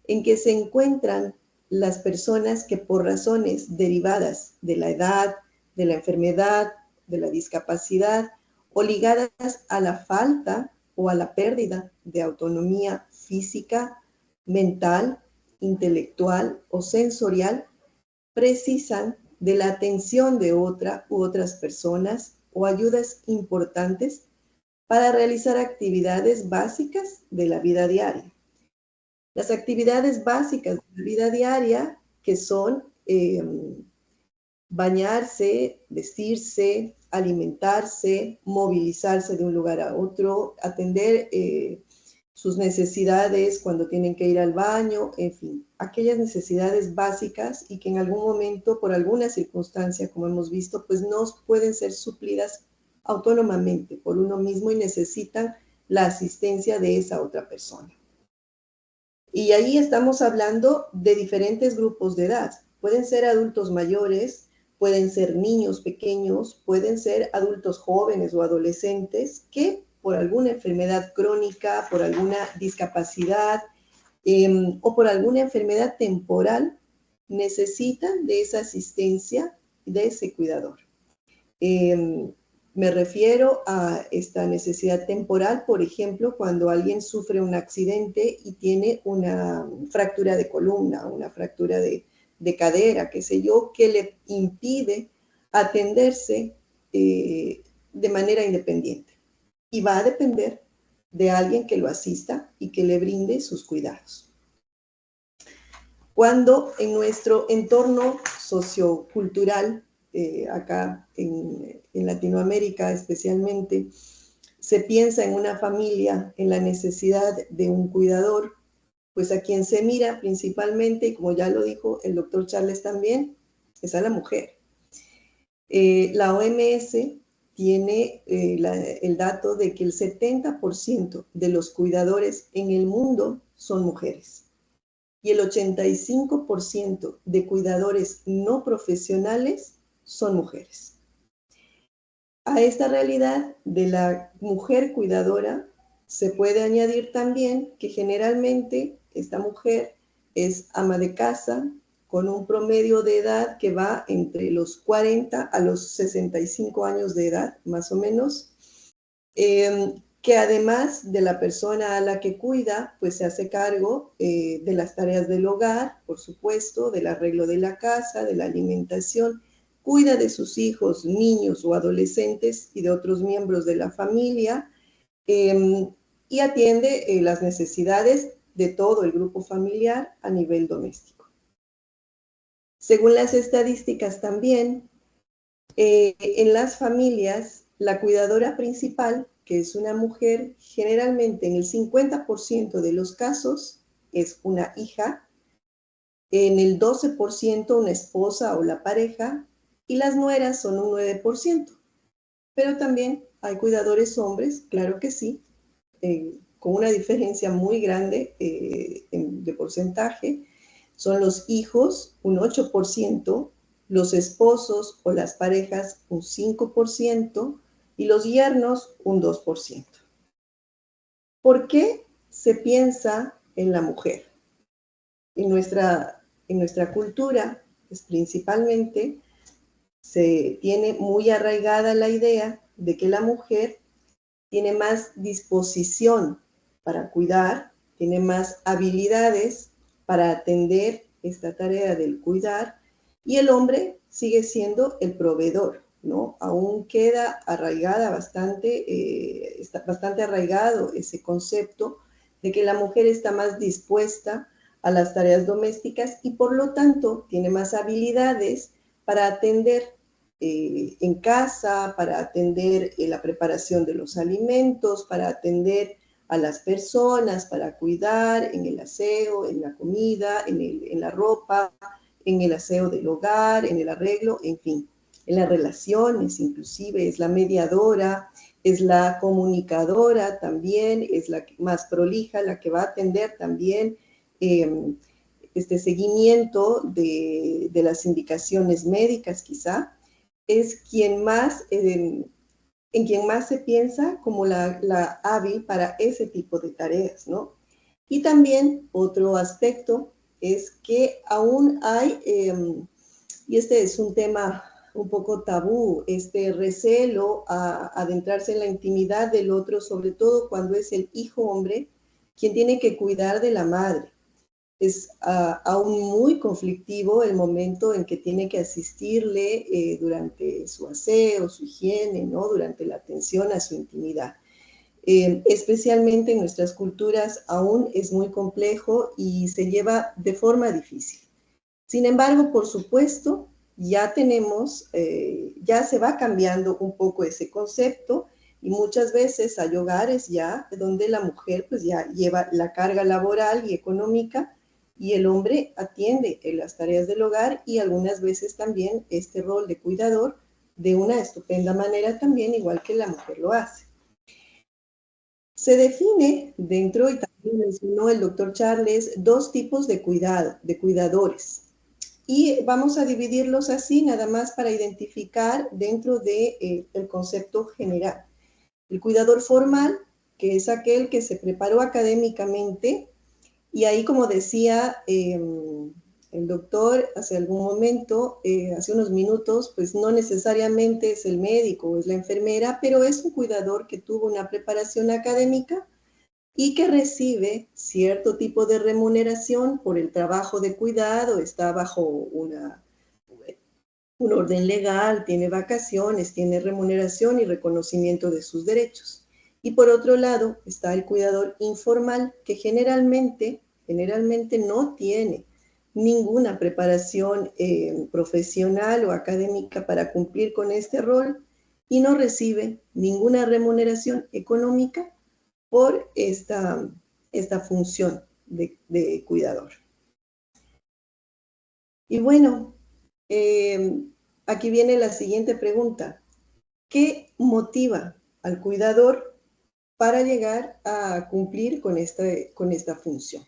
en que se encuentran las personas que por razones derivadas de la edad, de la enfermedad, de la discapacidad, o ligadas a la falta o a la pérdida de autonomía física, mental, intelectual o sensorial, precisan de la atención de otra u otras personas o ayudas importantes para realizar actividades básicas de la vida diaria. Las actividades básicas de la vida diaria, que son bañarse, vestirse, alimentarse, movilizarse de un lugar a otro, atender sus necesidades cuando tienen que ir al baño, en fin, aquellas necesidades básicas y que en algún momento, por alguna circunstancia, como hemos visto, pues no pueden ser suplidas autónomamente por uno mismo y necesitan la asistencia de esa otra persona. Y ahí estamos hablando de diferentes grupos de edad. Pueden ser adultos mayores, pueden ser niños pequeños, pueden ser adultos jóvenes o adolescentes que por alguna enfermedad crónica, por alguna discapacidad o por alguna enfermedad temporal necesitan de esa asistencia de ese cuidador. Me refiero a esta necesidad temporal, por ejemplo, cuando alguien sufre un accidente y tiene una fractura de columna, una fractura de cadera, qué sé yo, que le impide atenderse de manera independiente. Y va a depender de alguien que lo asista y que le brinde sus cuidados. Cuando en nuestro entorno sociocultural, acá en Latinoamérica especialmente, se piensa en una familia, en la necesidad de un cuidador, pues a quien se mira principalmente, y como ya lo dijo el doctor Charles también, es a la mujer. La OMS tiene el dato de que el 70% de los cuidadores en el mundo son mujeres y el 85% de cuidadores no profesionales son mujeres. A esta realidad de la mujer cuidadora se puede añadir también que generalmente esta mujer es ama de casa, con un promedio de edad que va entre los 40 a los 65 años de edad, más o menos, que además de la persona a la que cuida, pues se hace cargo de las tareas del hogar, por supuesto, del arreglo de la casa, de la alimentación, cuida de sus hijos, niños o adolescentes y de otros miembros de la familia, y atiende las necesidades de todo el grupo familiar a nivel doméstico. Según las estadísticas también, en las familias, la cuidadora principal, que es una mujer, generalmente en el 50% de los casos es una hija, en el 12% una esposa o la pareja, y las nueras son un 9%. Pero también hay cuidadores hombres, claro que sí, con una diferencia muy grande de porcentaje. Son los hijos, un 8%, los esposos o las parejas, un 5%, y los yernos, un 2%. ¿Por qué se piensa en la mujer? En nuestra cultura, pues principalmente, se tiene muy arraigada la idea de que la mujer tiene más disposición para cuidar, tiene más habilidades para atender esta tarea del cuidar, y el hombre sigue siendo el proveedor, ¿no? Aún queda arraigada está bastante arraigado ese concepto de que la mujer está más dispuesta a las tareas domésticas y por lo tanto tiene más habilidades para atender en casa, para atender la preparación de los alimentos, para atender a las personas, para cuidar en el aseo, en la comida, en la ropa, en el aseo del hogar, en el arreglo, en fin, en las relaciones inclusive, es la mediadora, es la comunicadora también, es la más prolija, la que va a atender también este seguimiento de las indicaciones médicas quizá, es quien más, en quien más se piensa como la hábil para ese tipo de tareas, ¿no? Y también otro aspecto es que aún hay, y este es un tema un poco tabú, este recelo a adentrarse en la intimidad del otro, sobre todo cuando es el hijo hombre quien tiene que cuidar de la madre. Es aún muy conflictivo el momento en que tiene que asistirle durante su aseo, su higiene, ¿no? Durante la atención a su intimidad. Especialmente en nuestras culturas aún es muy complejo y se lleva de forma difícil. Sin embargo, por supuesto, ya ya se va cambiando un poco ese concepto y muchas veces hay hogares ya donde la mujer pues ya lleva la carga laboral y económica y el hombre atiende en las tareas del hogar y algunas veces también este rol de cuidador de una estupenda manera también, igual que la mujer lo hace. Se define dentro, y también mencionó el doctor Charles, dos tipos de cuidado, de cuidadores. Y vamos a dividirlos así, nada más para identificar dentro del concepto general. El cuidador formal, que es aquel que se preparó académicamente, y ahí, como decía el doctor hace algún momento, hace unos minutos, pues no necesariamente es el médico o es la enfermera, pero es un cuidador que tuvo una preparación académica y que recibe cierto tipo de remuneración por el trabajo de cuidado, está bajo un orden legal, tiene vacaciones, tiene remuneración y reconocimiento de sus derechos. Y por otro lado está el cuidador informal, que generalmente no tiene ninguna preparación profesional o académica para cumplir con este rol y no recibe ninguna remuneración económica por esta función de cuidador. Y bueno, aquí viene la siguiente pregunta. ¿Qué motiva al cuidador para llegar a cumplir con esta función?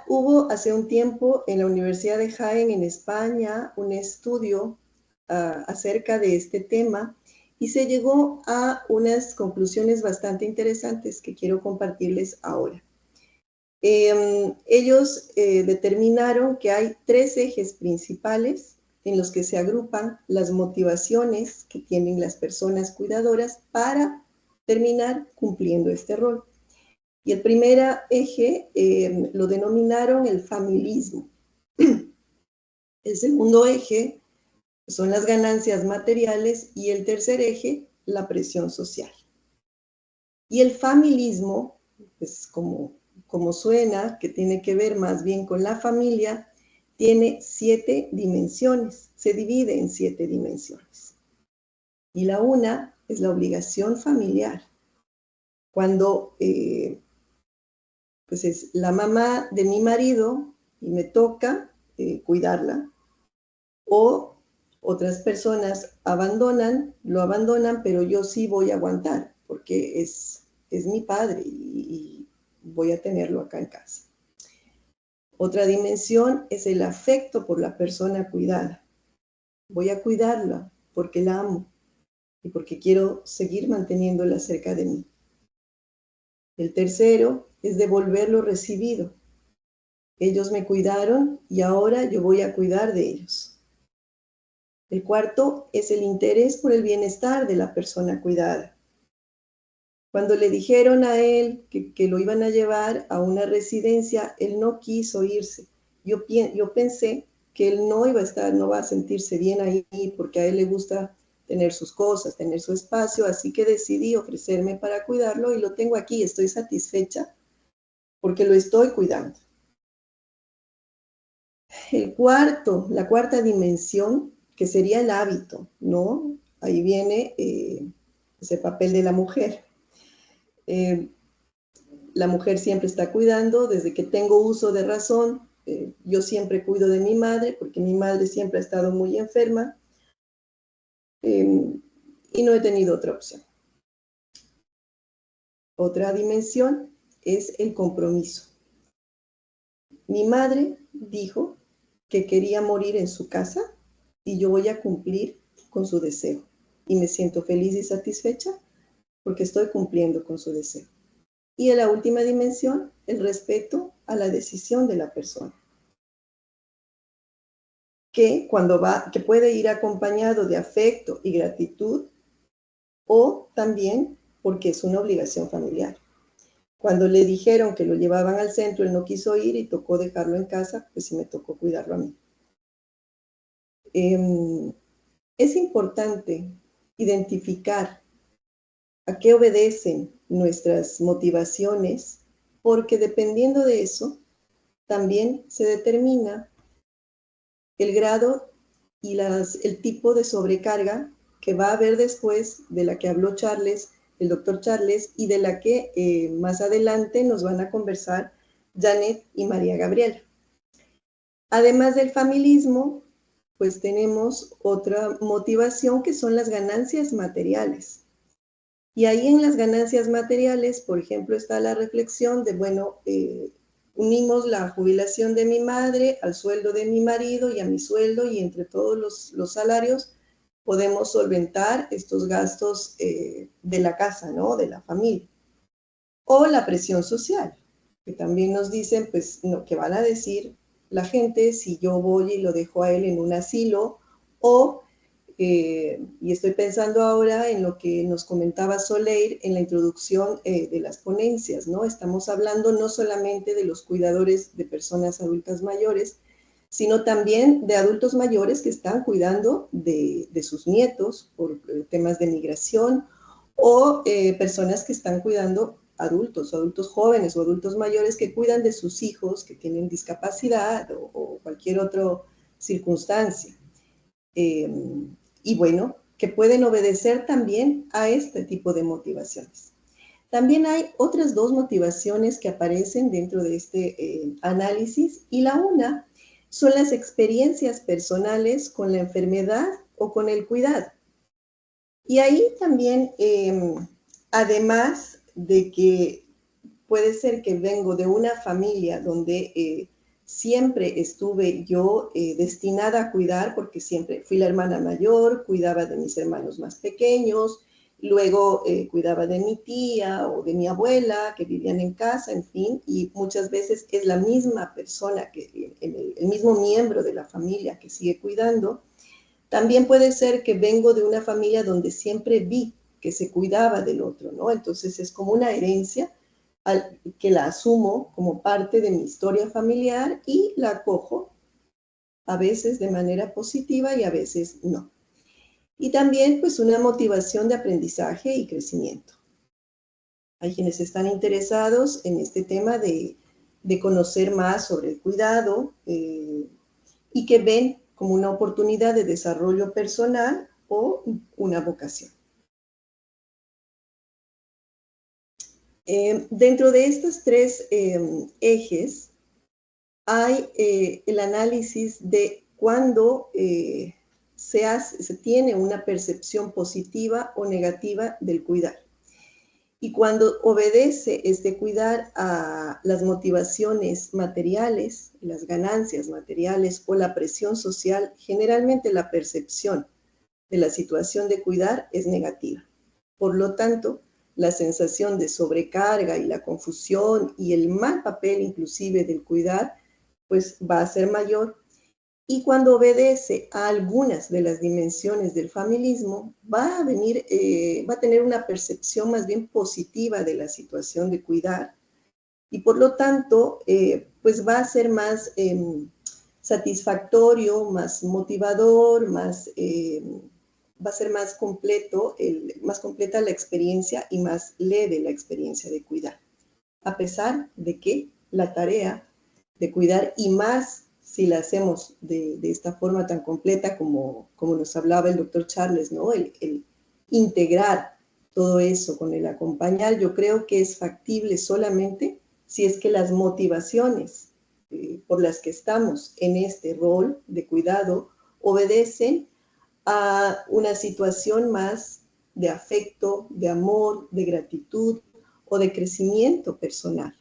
Hubo hace un tiempo en la Universidad de Jaén, en España, un estudio acerca de este tema y se llegó a unas conclusiones bastante interesantes que quiero compartirles ahora. Ellos determinaron que hay 3 ejes principales en los que se agrupan las motivaciones que tienen las personas cuidadoras para terminar cumpliendo este rol. Y el primer eje lo denominaron el familismo. El segundo eje son las ganancias materiales y el tercer eje, la presión social. Y el familismo, pues como suena, que tiene que ver más bien con la familia, tiene 7 dimensiones, se divide en 7 dimensiones. Y la una es la obligación familiar. Cuando pues es la mamá de mi marido y me toca cuidarla, o otras personas lo abandonan, pero yo sí voy a aguantar, porque es mi padre y voy a tenerlo acá en casa. Otra dimensión es el afecto por la persona cuidada. Voy a cuidarla porque la amo y porque quiero seguir manteniéndola cerca de mí. El tercero es devolver lo recibido. Ellos me cuidaron y ahora yo voy a cuidar de ellos. El cuarto es el interés por el bienestar de la persona cuidada. Cuando le dijeron a él que lo iban a llevar a una residencia, él no quiso irse. Yo pensé que él no iba a estar, no va a sentirse bien ahí porque a él le gusta tener sus cosas, tener su espacio, así que decidí ofrecerme para cuidarlo y lo tengo aquí. Estoy satisfecha porque lo estoy cuidando. La cuarta dimensión, que sería el hábito, ¿no? Ahí viene ese papel de la mujer. La mujer siempre está cuidando, desde que tengo uso de razón, yo siempre cuido de mi madre, porque mi madre siempre ha estado muy enferma, y no he tenido otra opción. Otra dimensión es el compromiso. Mi madre dijo que quería morir en su casa y yo voy a cumplir con su deseo. Y me siento feliz y satisfecha porque estoy cumpliendo con su deseo. Y en la última dimensión, el respeto a la decisión de la persona. Que puede ir acompañado de afecto y gratitud, o también porque es una obligación familiar. Cuando le dijeron que lo llevaban al centro, él no quiso ir y tocó dejarlo en casa, pues sí me tocó cuidarlo a mí. Es importante identificar a qué obedecen nuestras motivaciones, porque dependiendo de eso, también se determina el grado y el tipo de sobrecarga que va a haber después de la que habló el doctor Charles, y de la que más adelante nos van a conversar Janet y María Gabriela. Además del familismo, pues tenemos otra motivación que son las ganancias materiales. Y ahí en las ganancias materiales, por ejemplo, está la reflexión de, bueno, unimos la jubilación de mi madre al sueldo de mi marido y a mi sueldo, y entre todos los salarios podemos solventar estos gastos de la casa, ¿no? De la familia. O la presión social, que también nos dicen, pues, no, ¿qué van a decir la gente si yo voy y lo dejo a él en un asilo? O, y estoy pensando ahora en lo que nos comentaba Soleil en la introducción de las ponencias, ¿no? Estamos hablando no solamente de los cuidadores de personas adultas mayores, sino también de adultos mayores que están cuidando de sus nietos por temas de migración, o personas que están cuidando adultos jóvenes o adultos mayores que cuidan de sus hijos que tienen discapacidad o cualquier otra circunstancia. Y bueno, que pueden obedecer también a este tipo de motivaciones. También hay otras 2 motivaciones que aparecen dentro de este análisis, y la una son las experiencias personales con la enfermedad o con el cuidado. Y ahí también, además de que puede ser que vengo de una familia donde siempre estuve yo destinada a cuidar, porque siempre fui la hermana mayor, cuidaba de mis hermanos más pequeños, Luego cuidaba de mi tía o de mi abuela que vivían en casa, en fin, y muchas veces es la misma persona, el mismo miembro de la familia que sigue cuidando. También puede ser que vengo de una familia donde siempre vi que se cuidaba del otro, ¿no? Entonces es como una herencia que la asumo como parte de mi historia familiar y la acojo a veces de manera positiva y a veces no. Y también pues una motivación de aprendizaje y crecimiento. Hay quienes están interesados en este tema de conocer más sobre el cuidado y que ven como una oportunidad de desarrollo personal o una vocación. Dentro de estos tres ejes hay el análisis de cuándo se tiene una percepción positiva o negativa del cuidar. Y cuando obedece este cuidar a las motivaciones materiales, las ganancias materiales o la presión social, generalmente la percepción de la situación de cuidar es negativa. Por lo tanto, la sensación de sobrecarga y la confusión y el mal papel inclusive del cuidar, pues va a ser mayor. Y cuando obedece a algunas de las dimensiones del familismo, va a tener una percepción más bien positiva de la situación de cuidar y por lo tanto, pues va a ser más satisfactorio, más motivador, va a ser más más completa la experiencia y más leve la experiencia de cuidar. A pesar de que la tarea de cuidar, y más si la hacemos de esta forma tan completa como nos hablaba el doctor Charles, ¿no? El integrar todo eso con el acompañar, yo creo que es factible solamente si es que las motivaciones por las que estamos en este rol de cuidado obedecen a una situación más de afecto, de amor, de gratitud o de crecimiento personal.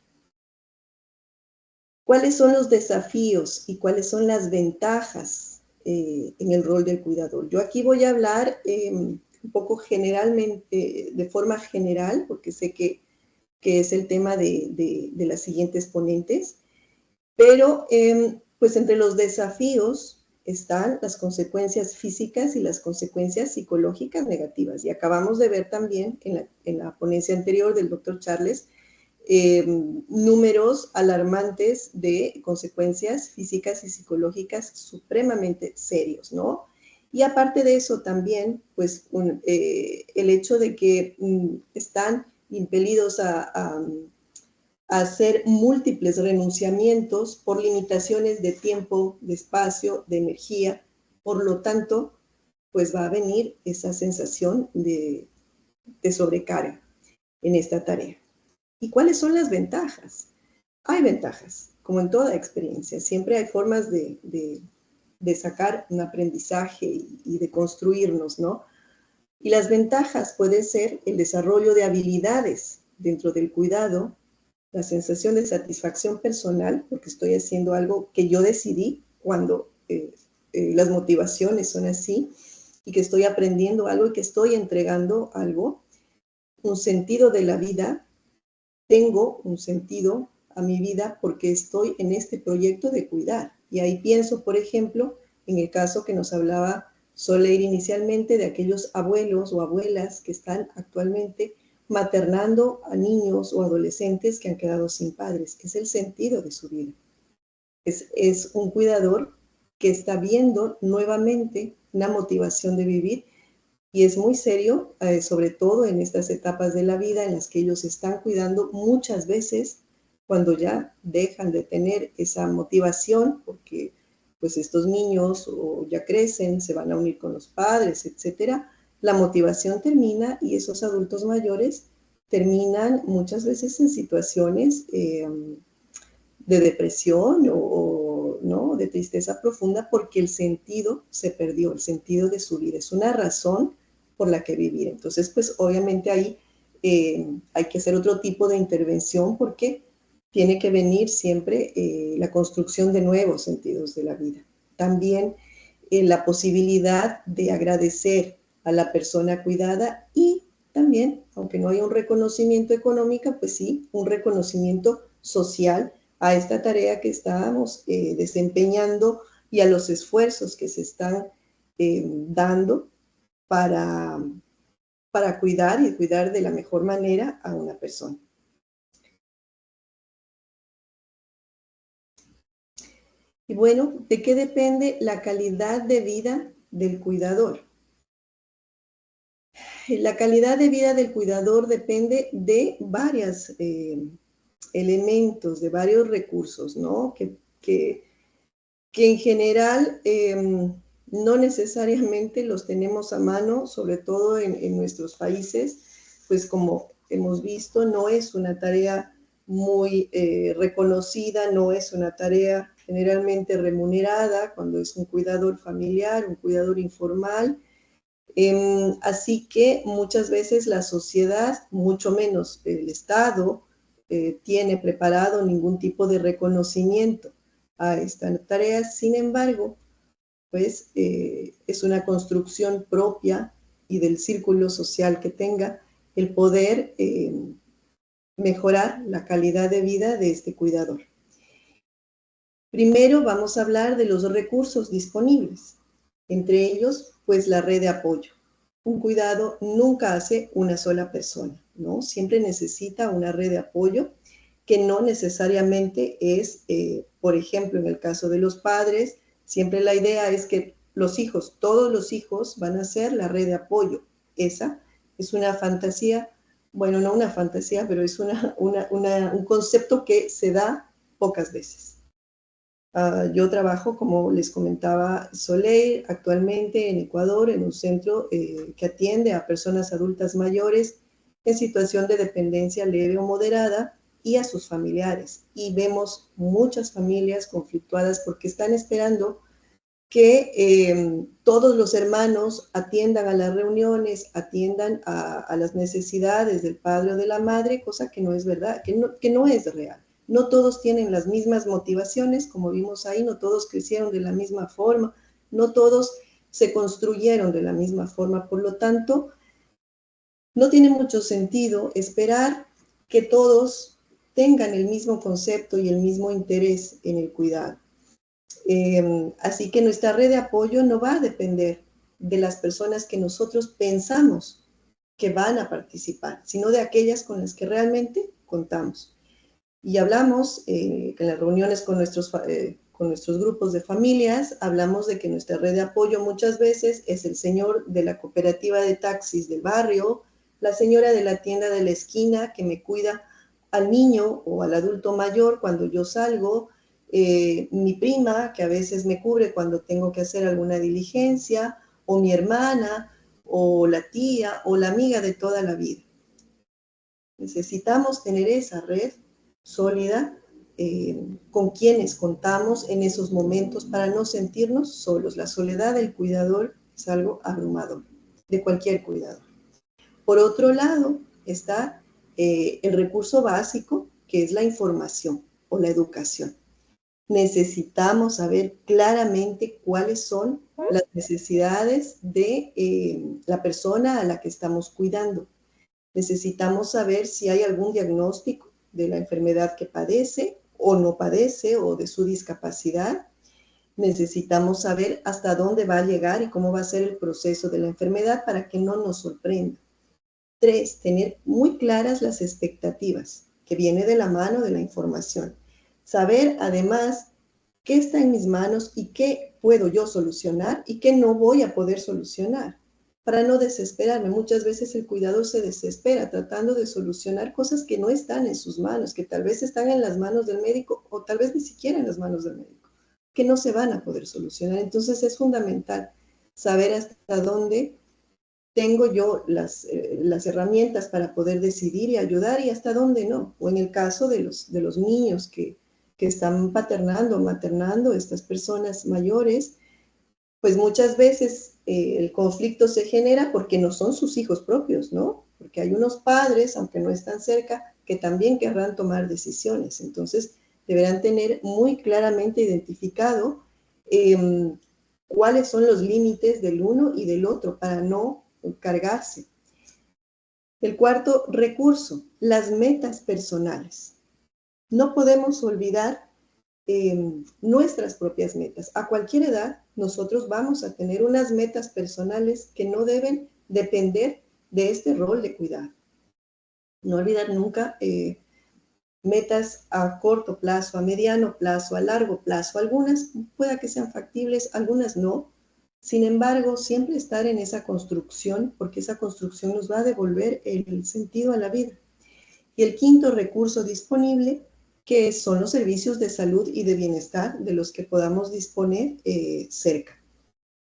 ¿Cuáles son los desafíos y cuáles son las ventajas en el rol del cuidador? Yo aquí voy a hablar un poco generalmente, de forma general, porque sé que es el tema de las siguientes ponentes, pero pues entre los desafíos están las consecuencias físicas y las consecuencias psicológicas negativas. Y acabamos de ver también en la ponencia anterior del doctor Charles números alarmantes de consecuencias físicas y psicológicas supremamente serios, ¿no? Y aparte de eso también, pues el hecho de que están impelidos a hacer múltiples renunciamientos por limitaciones de tiempo, de espacio, de energía. Por lo tanto, pues va a venir esa sensación de sobrecarga en esta tarea. ¿Y cuáles son las ventajas? Hay ventajas, como en toda experiencia. Siempre hay formas de sacar un aprendizaje y de construirnos, ¿no? Y las ventajas pueden ser el desarrollo de habilidades dentro del cuidado, la sensación de satisfacción personal, porque estoy haciendo algo que yo decidí cuando las motivaciones son así, y que estoy aprendiendo algo y que estoy entregando algo, un sentido de la vida. Tengo un sentido a mi vida porque estoy en este proyecto de cuidar. Y ahí pienso, por ejemplo, en el caso que nos hablaba Soleil inicialmente de aquellos abuelos o abuelas que están actualmente maternando a niños o adolescentes que han quedado sin padres. Es el sentido de su vida. Es un cuidador que está viendo nuevamente una motivación de vivir. Y es muy serio, sobre todo en estas etapas de la vida en las que ellos están cuidando muchas veces cuando ya dejan de tener esa motivación, porque pues estos niños o ya crecen, se van a unir con los padres, etcétera. La motivación termina y esos adultos mayores terminan muchas veces en situaciones de depresión o ¿no? de tristeza profunda porque el sentido se perdió, el sentido de su vida. Es una razón por la que vivir. Entonces, pues obviamente ahí hay que hacer otro tipo de intervención porque tiene que venir siempre la construcción de nuevos sentidos de la vida. También la posibilidad de agradecer a la persona cuidada y también, aunque no haya un reconocimiento económico, pues sí, un reconocimiento social a esta tarea que estábamos desempeñando y a los esfuerzos que se están dando para cuidar y cuidar de la mejor manera a una persona. Y bueno, ¿de qué depende la calidad de vida del cuidador? La calidad de vida del cuidador depende de varios elementos, de varios recursos, ¿no? Que en general no necesariamente los tenemos a mano, sobre todo en nuestros países, pues como hemos visto, no es una tarea muy reconocida, no es una tarea generalmente remunerada cuando es un cuidador familiar, un cuidador informal. Así que muchas veces la sociedad, mucho menos el Estado, tiene preparado ningún tipo de reconocimiento a esta tarea. Sin embargo, pues es una construcción propia y del círculo social que tenga el poder mejorar la calidad de vida de este cuidador. Primero vamos a hablar de los recursos disponibles, entre ellos, pues la red de apoyo. Un cuidado nunca hace una sola persona, ¿no? Siempre necesita una red de apoyo que no necesariamente es, por ejemplo, en el caso de los padres, siempre la idea es que los hijos, todos los hijos van a ser la red de apoyo. Esa es una fantasía, bueno, no una fantasía, pero es un concepto que se da pocas veces. Yo trabajo, como les comentaba Soleil, actualmente en Ecuador, en un centro que atiende a personas adultas mayores en situación de dependencia leve o moderada y a sus familiares. Y vemos muchas familias conflictuadas porque están esperando que todos los hermanos atiendan a las reuniones, atiendan a las necesidades del padre o de la madre, cosa que no es verdad, que no es real. No todos tienen las mismas motivaciones, como vimos ahí, no todos crecieron de la misma forma, no todos se construyeron de la misma forma. Por lo tanto, no tiene mucho sentido esperar que todos tengan el mismo concepto y el mismo interés en el cuidado. Así que nuestra red de apoyo no va a depender de las personas que nosotros pensamos que van a participar, sino de aquellas con las que realmente contamos. Y hablamos en las reuniones con nuestros grupos de familias, hablamos de que nuestra red de apoyo muchas veces es el señor de la cooperativa de taxis del barrio, la señora de la tienda de la esquina que me cuida al niño o al adulto mayor cuando yo salgo, mi prima que a veces me cubre cuando tengo que hacer alguna diligencia, o mi hermana, o la tía, o la amiga de toda la vida. Necesitamos tener esa red sólida con quienes contamos en esos momentos para no sentirnos solos. La soledad del cuidador es algo abrumador, de cualquier cuidador. Por otro lado está el recurso básico, que es la información o la educación. Necesitamos saber claramente cuáles son las necesidades de la persona a la que estamos cuidando. Necesitamos saber si hay algún diagnóstico de la enfermedad que padece o no padece o de su discapacidad. Necesitamos saber hasta dónde va a llegar y cómo va a ser el proceso de la enfermedad para que no nos sorprenda. 3, tener muy claras las expectativas, que viene de la mano de la información. Saber además qué está en mis manos y qué puedo yo solucionar y qué no voy a poder solucionar, para no desesperarme. Muchas veces el cuidador se desespera tratando de solucionar cosas que no están en sus manos, que tal vez están en las manos del médico o tal vez ni siquiera en las manos del médico, que no se van a poder solucionar. Entonces es fundamental saber hasta dónde tengo yo las herramientas para poder decidir y ayudar y hasta dónde no. O en el caso de los niños que están paternando o maternando, estas personas mayores, pues muchas veces el conflicto se genera porque no son sus hijos propios, ¿no? Porque hay unos padres, aunque no están cerca, que también querrán tomar decisiones. Entonces, deberán tener muy claramente identificado cuáles son los límites del uno y del otro para no cargarse. El cuarto recurso, las metas personales. No podemos olvidar nuestras propias metas. A cualquier edad, nosotros vamos a tener unas metas personales que no deben depender de este rol de cuidado. No olvidar nunca metas a corto plazo, a mediano plazo, a largo plazo. Algunas pueda que sean factibles, algunas no. Sin embargo, siempre estar en esa construcción, porque esa construcción nos va a devolver el sentido a la vida. Y el quinto recurso disponible, que son los servicios de salud y de bienestar de los que podamos disponer cerca.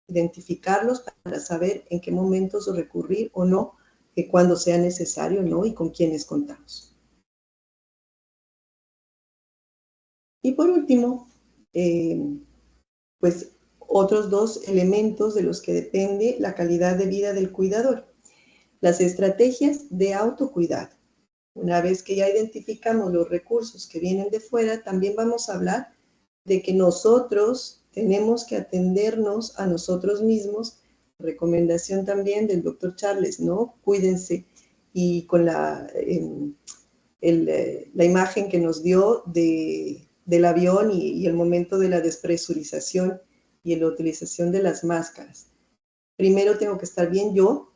Identificarlos para saber en qué momentos recurrir o no, cuando sea necesario, ¿no? Y con quiénes contamos. Y por último, pues otros dos elementos de los que depende la calidad de vida del cuidador. Las estrategias de autocuidado. Una vez que ya identificamos los recursos que vienen de fuera, también vamos a hablar de que nosotros tenemos que atendernos a nosotros mismos. Recomendación también del doctor Charles, ¿no? Cuídense. Y con la imagen que nos dio del avión y el momento de la despresurización y la utilización de las máscaras. Primero tengo que estar bien yo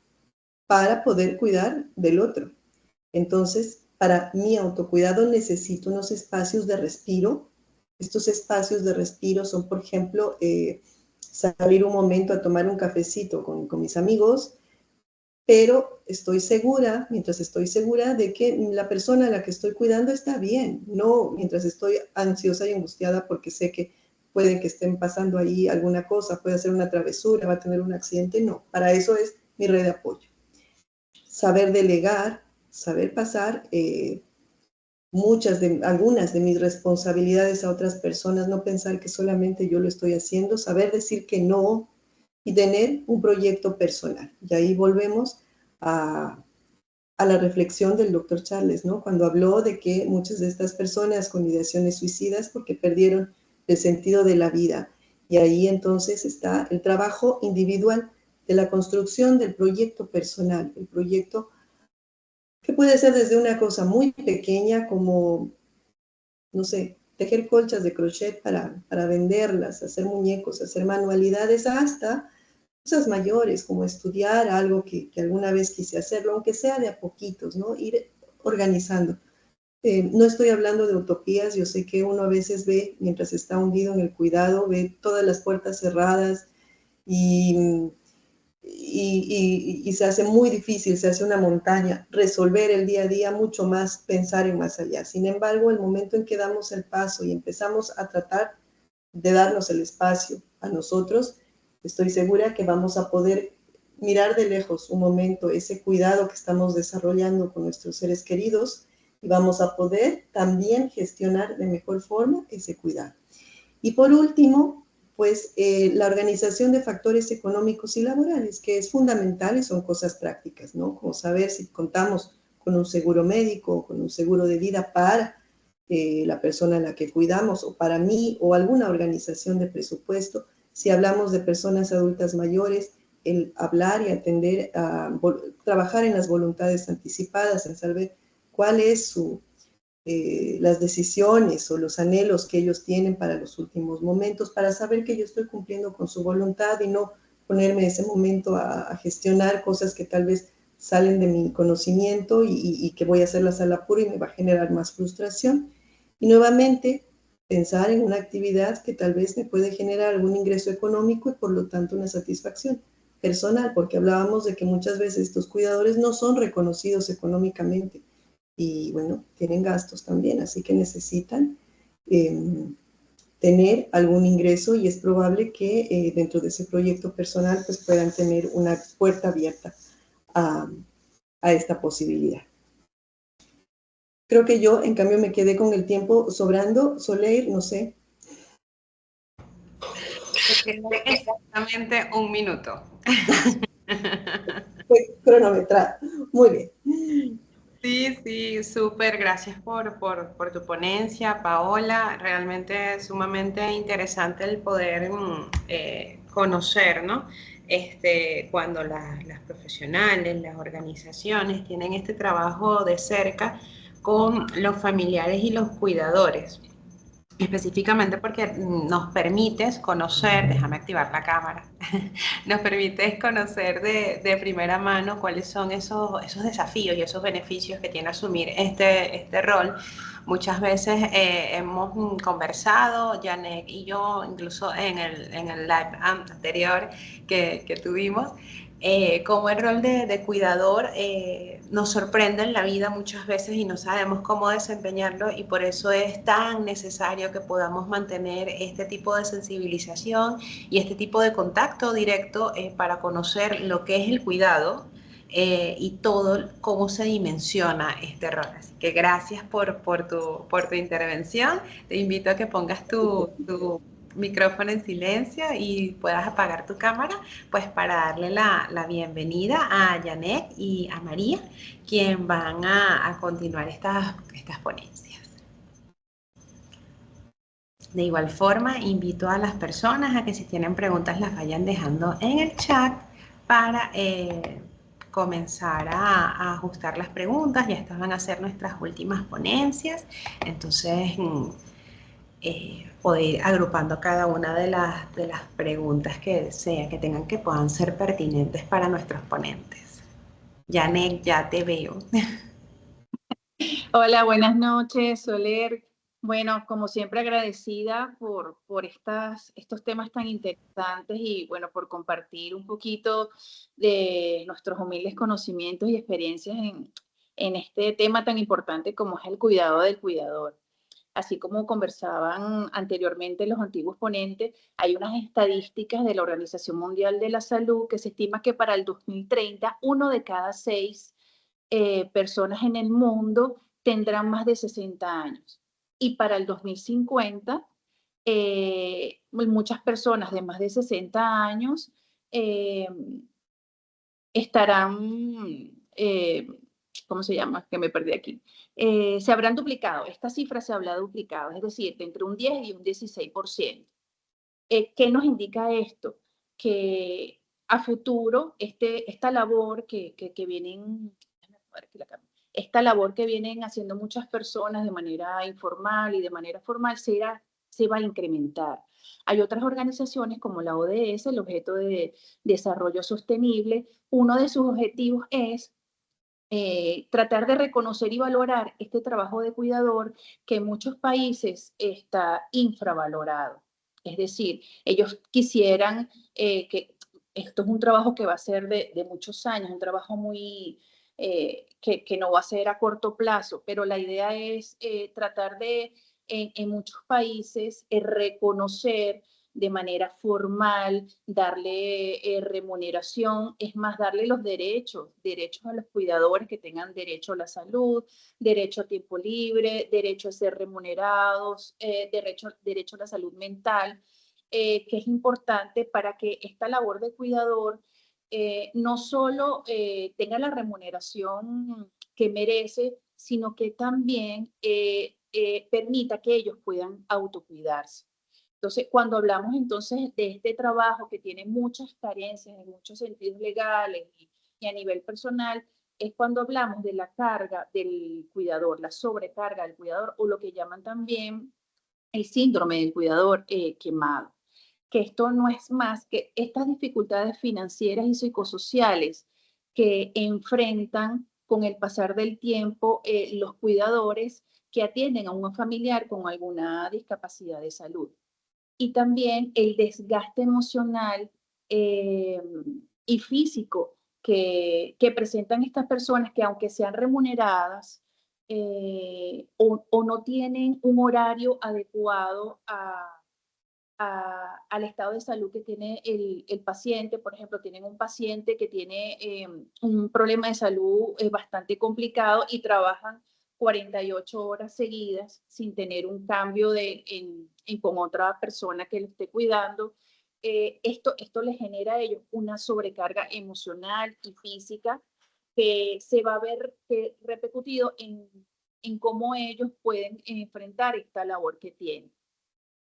para poder cuidar del otro. Entonces, para mi autocuidado necesito unos espacios de respiro. Estos espacios de respiro son, por ejemplo, salir un momento a tomar un cafecito con mis amigos, pero mientras estoy segura de que la persona a la que estoy cuidando está bien, no mientras estoy ansiosa y angustiada porque sé que puede que estén pasando ahí alguna cosa, puede hacer una travesura, va a tener un accidente, no. Para eso es mi red de apoyo. Saber delegar, saber pasar algunas de mis responsabilidades a otras personas, no pensar que solamente yo lo estoy haciendo, saber decir que no y tener un proyecto personal. Y ahí volvemos a la reflexión del doctor Charles, ¿no? Cuando habló de que muchas de estas personas con ideaciones suicidas porque perdieron el sentido de la vida. Y ahí entonces está el trabajo individual de la construcción del proyecto personal, el proyecto que puede ser desde una cosa muy pequeña como, no sé, tejer colchas de crochet para venderlas, hacer muñecos, hacer manualidades, hasta cosas mayores como estudiar algo que alguna vez quise hacerlo, aunque sea de a poquitos, ¿no? Ir organizando. No estoy hablando de utopías, yo sé que uno a veces ve, mientras está hundido en el cuidado, ve todas las puertas cerradas y se hace muy difícil, se hace una montaña, resolver el día a día, mucho más pensar en más allá. Sin embargo, el momento en que damos el paso y empezamos a tratar de darnos el espacio a nosotros, estoy segura que vamos a poder mirar de lejos un momento ese cuidado que estamos desarrollando con nuestros seres queridos y vamos a poder también gestionar de mejor forma ese cuidado. Y por último, pues la organización de factores económicos y laborales, que es fundamental y son cosas prácticas, ¿no? Como saber si contamos con un seguro médico, con un seguro de vida para la persona a la que cuidamos, o para mí, o alguna organización de presupuesto. Si hablamos de personas adultas mayores, el hablar y atender, trabajar en las voluntades anticipadas, en saber cuál es las decisiones o los anhelos que ellos tienen para los últimos momentos, para saber que yo estoy cumpliendo con su voluntad y no ponerme ese momento a gestionar cosas que tal vez salen de mi conocimiento y que voy a hacerlas a la pura y me va a generar más frustración. Y nuevamente, pensar en una actividad que tal vez me puede generar algún ingreso económico y por lo tanto una satisfacción personal, porque hablábamos de que muchas veces estos cuidadores no son reconocidos económicamente y bueno, tienen gastos también, así que necesitan tener algún ingreso y es probable que dentro de ese proyecto personal pues puedan tener una puerta abierta a esta posibilidad. Creo que yo, en cambio, me quedé con el tiempo sobrando. Soleil, no sé. Exactamente 1 minuto. Fue cronometrado. Muy bien. Sí, súper. Gracias por tu ponencia, Paola. Realmente es sumamente interesante el poder conocer, ¿no? cuando las profesionales, las organizaciones tienen este trabajo de cerca con los familiares y los cuidadores, específicamente porque nos permites conocer, déjame activar la cámara, nos permites conocer de primera mano cuáles son esos desafíos y esos beneficios que tiene asumir este rol. Muchas veces hemos conversado, Janek y yo, incluso en el live anterior que tuvimos, como el rol de cuidador nos sorprende en la vida muchas veces y no sabemos cómo desempeñarlo, y por eso es tan necesario que podamos mantener este tipo de sensibilización y este tipo de contacto directo para conocer lo que es el cuidado y todo cómo se dimensiona este rol. Así que gracias por tu intervención. Te invito a que pongas tu micrófono en silencio y puedas apagar tu cámara, pues para darle la bienvenida a Janek y a María, quien van a continuar estas ponencias. De igual forma, invito a las personas a que si tienen preguntas las vayan dejando en el chat para comenzar a ajustar las preguntas. Ya estas van a ser nuestras últimas ponencias, entonces poder ir agrupando cada una de las preguntas que tengan, que puedan ser pertinentes para nuestros ponentes. Janek, ya te veo. Hola, buenas noches, Soler. Bueno, como siempre agradecida por estos temas tan interesantes y bueno, por compartir un poquito de nuestros humildes conocimientos y experiencias en este tema tan importante como es el cuidado del cuidador. Así como conversaban anteriormente los antiguos ponentes, hay unas estadísticas de la Organización Mundial de la Salud que se estima que para el 2030, 1 de cada 6 personas en el mundo tendrán más de 60 años. Y para el 2050, muchas personas de más de 60 años estarán, ¿cómo se llama? Que me perdí aquí. Se habrán duplicado, esta cifra se habrá duplicado, es decir, entre un 10 y un 16%. ¿Qué nos indica esto? Que a futuro esta labor que vienen, esta labor que vienen haciendo muchas personas de manera informal y de manera formal se va a incrementar. Hay otras organizaciones como la ODS, el Objeto de Desarrollo Sostenible. Uno de sus objetivos es tratar de reconocer y valorar este trabajo de cuidador que en muchos países está infravalorado. Es decir, ellos quisieran que esto es un trabajo que va a ser de muchos años, un trabajo muy que no va a ser a corto plazo, pero la idea es tratar de, en muchos países, reconocer de manera formal, darle remuneración, es más, darle los derechos a los cuidadores, que tengan derecho a la salud, derecho a tiempo libre, derecho a ser remunerados, derecho a la salud mental, que es importante para que esta labor de cuidador no solo tenga la remuneración que merece, sino que también permita que ellos puedan autocuidarse. Entonces, cuando hablamos entonces de este trabajo que tiene muchas carencias en muchos sentidos legales y a nivel personal, es cuando hablamos de la carga del cuidador, la sobrecarga del cuidador, o lo que llaman también el síndrome del cuidador quemado. Que esto no es más que estas dificultades financieras y psicosociales que enfrentan con el pasar del tiempo los cuidadores que atienden a un familiar con alguna discapacidad de salud. Y también el desgaste emocional y físico que presentan estas personas que, aunque sean remuneradas o no tienen un horario adecuado al estado de salud que tiene el paciente. Por ejemplo, tienen un paciente que tiene un problema de salud bastante complicado y trabajan 48 horas seguidas sin tener un cambio con otra persona que le esté cuidando. Esto les genera a ellos una sobrecarga emocional y física que se va a ver repercutido en cómo ellos pueden enfrentar esta labor que tienen.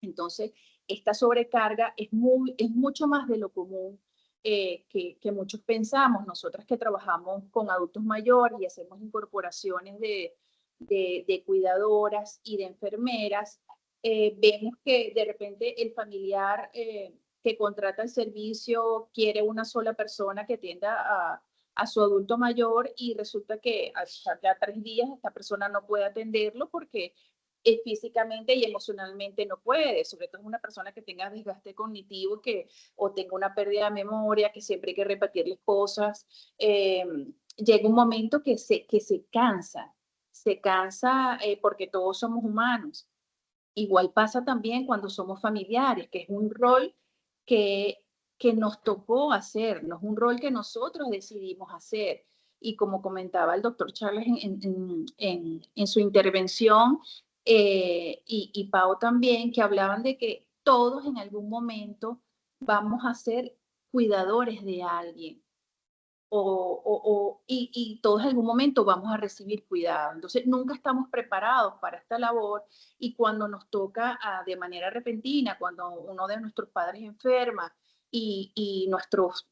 Entonces, esta sobrecarga es mucho más de lo común que muchos pensamos. Nosotras que trabajamos con adultos mayores y hacemos incorporaciones de cuidadoras y de enfermeras, vemos que de repente el familiar que contrata el servicio quiere una sola persona que atienda a su adulto mayor, y resulta que al ya 3 días esta persona no puede atenderlo porque físicamente y emocionalmente no puede, sobre todo una persona que tenga desgaste cognitivo o tenga una pérdida de memoria, que siempre hay que repetirles cosas. Llega un momento que se cansa porque todos somos humanos. Igual pasa también cuando somos familiares, que es un rol que nos tocó hacer, no es un rol que nosotros decidimos hacer. Y como comentaba el doctor Charles en su intervención, y Pau también, que hablaban de que todos en algún momento vamos a ser cuidadores de alguien. Y todos en algún momento vamos a recibir cuidado. Entonces, nunca estamos preparados para esta labor, y cuando nos toca de manera repentina, cuando uno de nuestros padres enferma y nuestros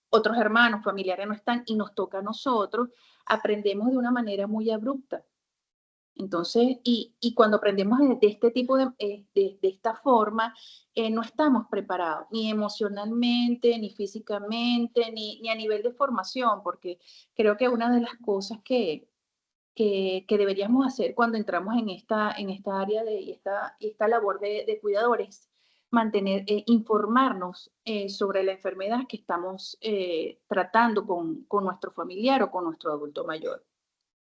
otros hermanos, familiares no están y nos toca a nosotros, aprendemos de una manera muy abrupta. Entonces, y cuando aprendemos de este tipo de esta forma, no estamos preparados, ni emocionalmente, ni físicamente, ni a nivel de formación, porque creo que una de las cosas que deberíamos hacer cuando entramos en esta área y esta labor de cuidadores, mantener, informarnos sobre la enfermedad que estamos tratando con nuestro familiar o con nuestro adulto mayor.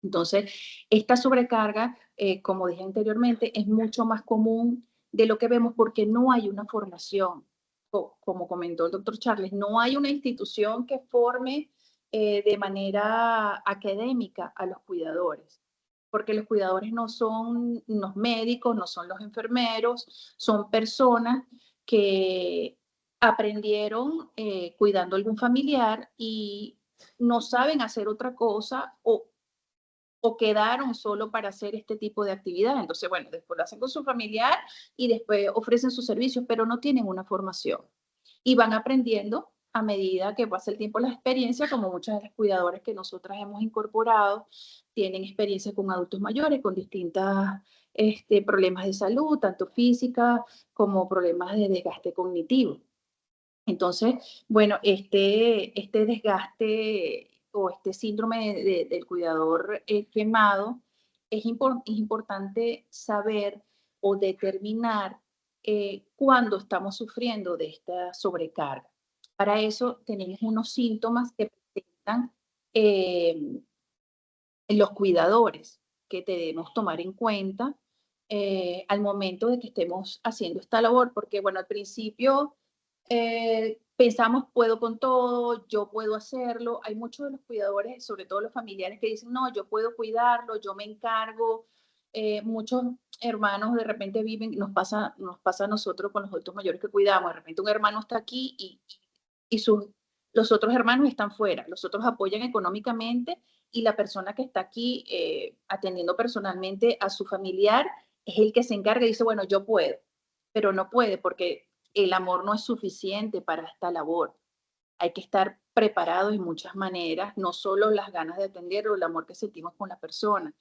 Entonces, esta sobrecarga, como dije anteriormente, es mucho más común de lo que vemos porque no hay una formación. Como comentó el doctor Charles, no hay una institución que forme de manera académica a los cuidadores, porque los cuidadores no son los médicos, no son los enfermeros, son personas que aprendieron cuidando a algún familiar y no saben hacer otra cosa, o quedaron solo para hacer este tipo de actividad. Entonces, bueno, después lo hacen con su familiar y después ofrecen sus servicios, pero no tienen una formación. Y van aprendiendo a medida que pasa el tiempo, la experiencia, como muchas de las cuidadoras que nosotras hemos incorporado tienen experiencia con adultos mayores, con distintos problemas de salud, tanto física como problemas de desgaste cognitivo. Entonces, bueno, este desgaste o este síndrome del cuidador quemado, es importante saber o determinar cuándo estamos sufriendo de esta sobrecarga. Para eso tenemos unos síntomas que presentan los cuidadores, que debemos tomar en cuenta al momento de que estemos haciendo esta labor, porque bueno, al principio pensamos, puedo con todo, yo puedo hacerlo. Hay muchos de los cuidadores, sobre todo los familiares, que dicen, no, yo puedo cuidarlo, yo me encargo. Muchos hermanos de repente viven, nos pasa a nosotros con los adultos mayores que cuidamos, de repente un hermano está aquí y los otros hermanos están fuera, los otros apoyan económicamente, y la persona que está aquí atendiendo personalmente a su familiar es el que se encarga y dice, bueno, yo puedo, pero no puede porque el amor no es suficiente para esta labor. Hay que estar preparados en muchas maneras, no solo las ganas de atender o el amor que sentimos con la persona.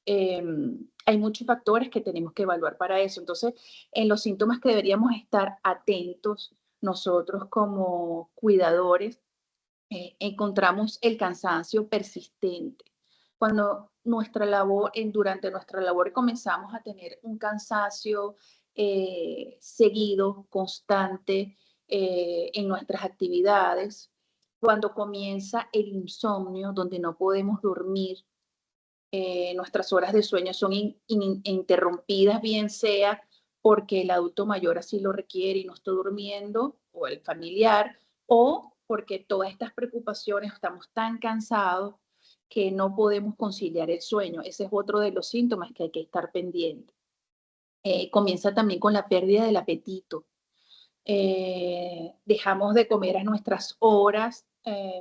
Hay muchos factores que tenemos que evaluar para eso. Entonces, en los síntomas que deberíamos estar atentos nosotros como cuidadores, encontramos el cansancio persistente. Cuando durante nuestra labor comenzamos a tener un cansancio seguido, constante en nuestras actividades, cuando comienza el insomnio, donde no podemos dormir, nuestras horas de sueño son interrumpidas, bien sea porque el adulto mayor así lo requiere y no está durmiendo, o el familiar, o porque todas estas preocupaciones, estamos tan cansados que no podemos conciliar el sueño. Ese es otro de los síntomas que hay que estar pendiente. Comienza también con la pérdida del apetito. Dejamos de comer a nuestras horas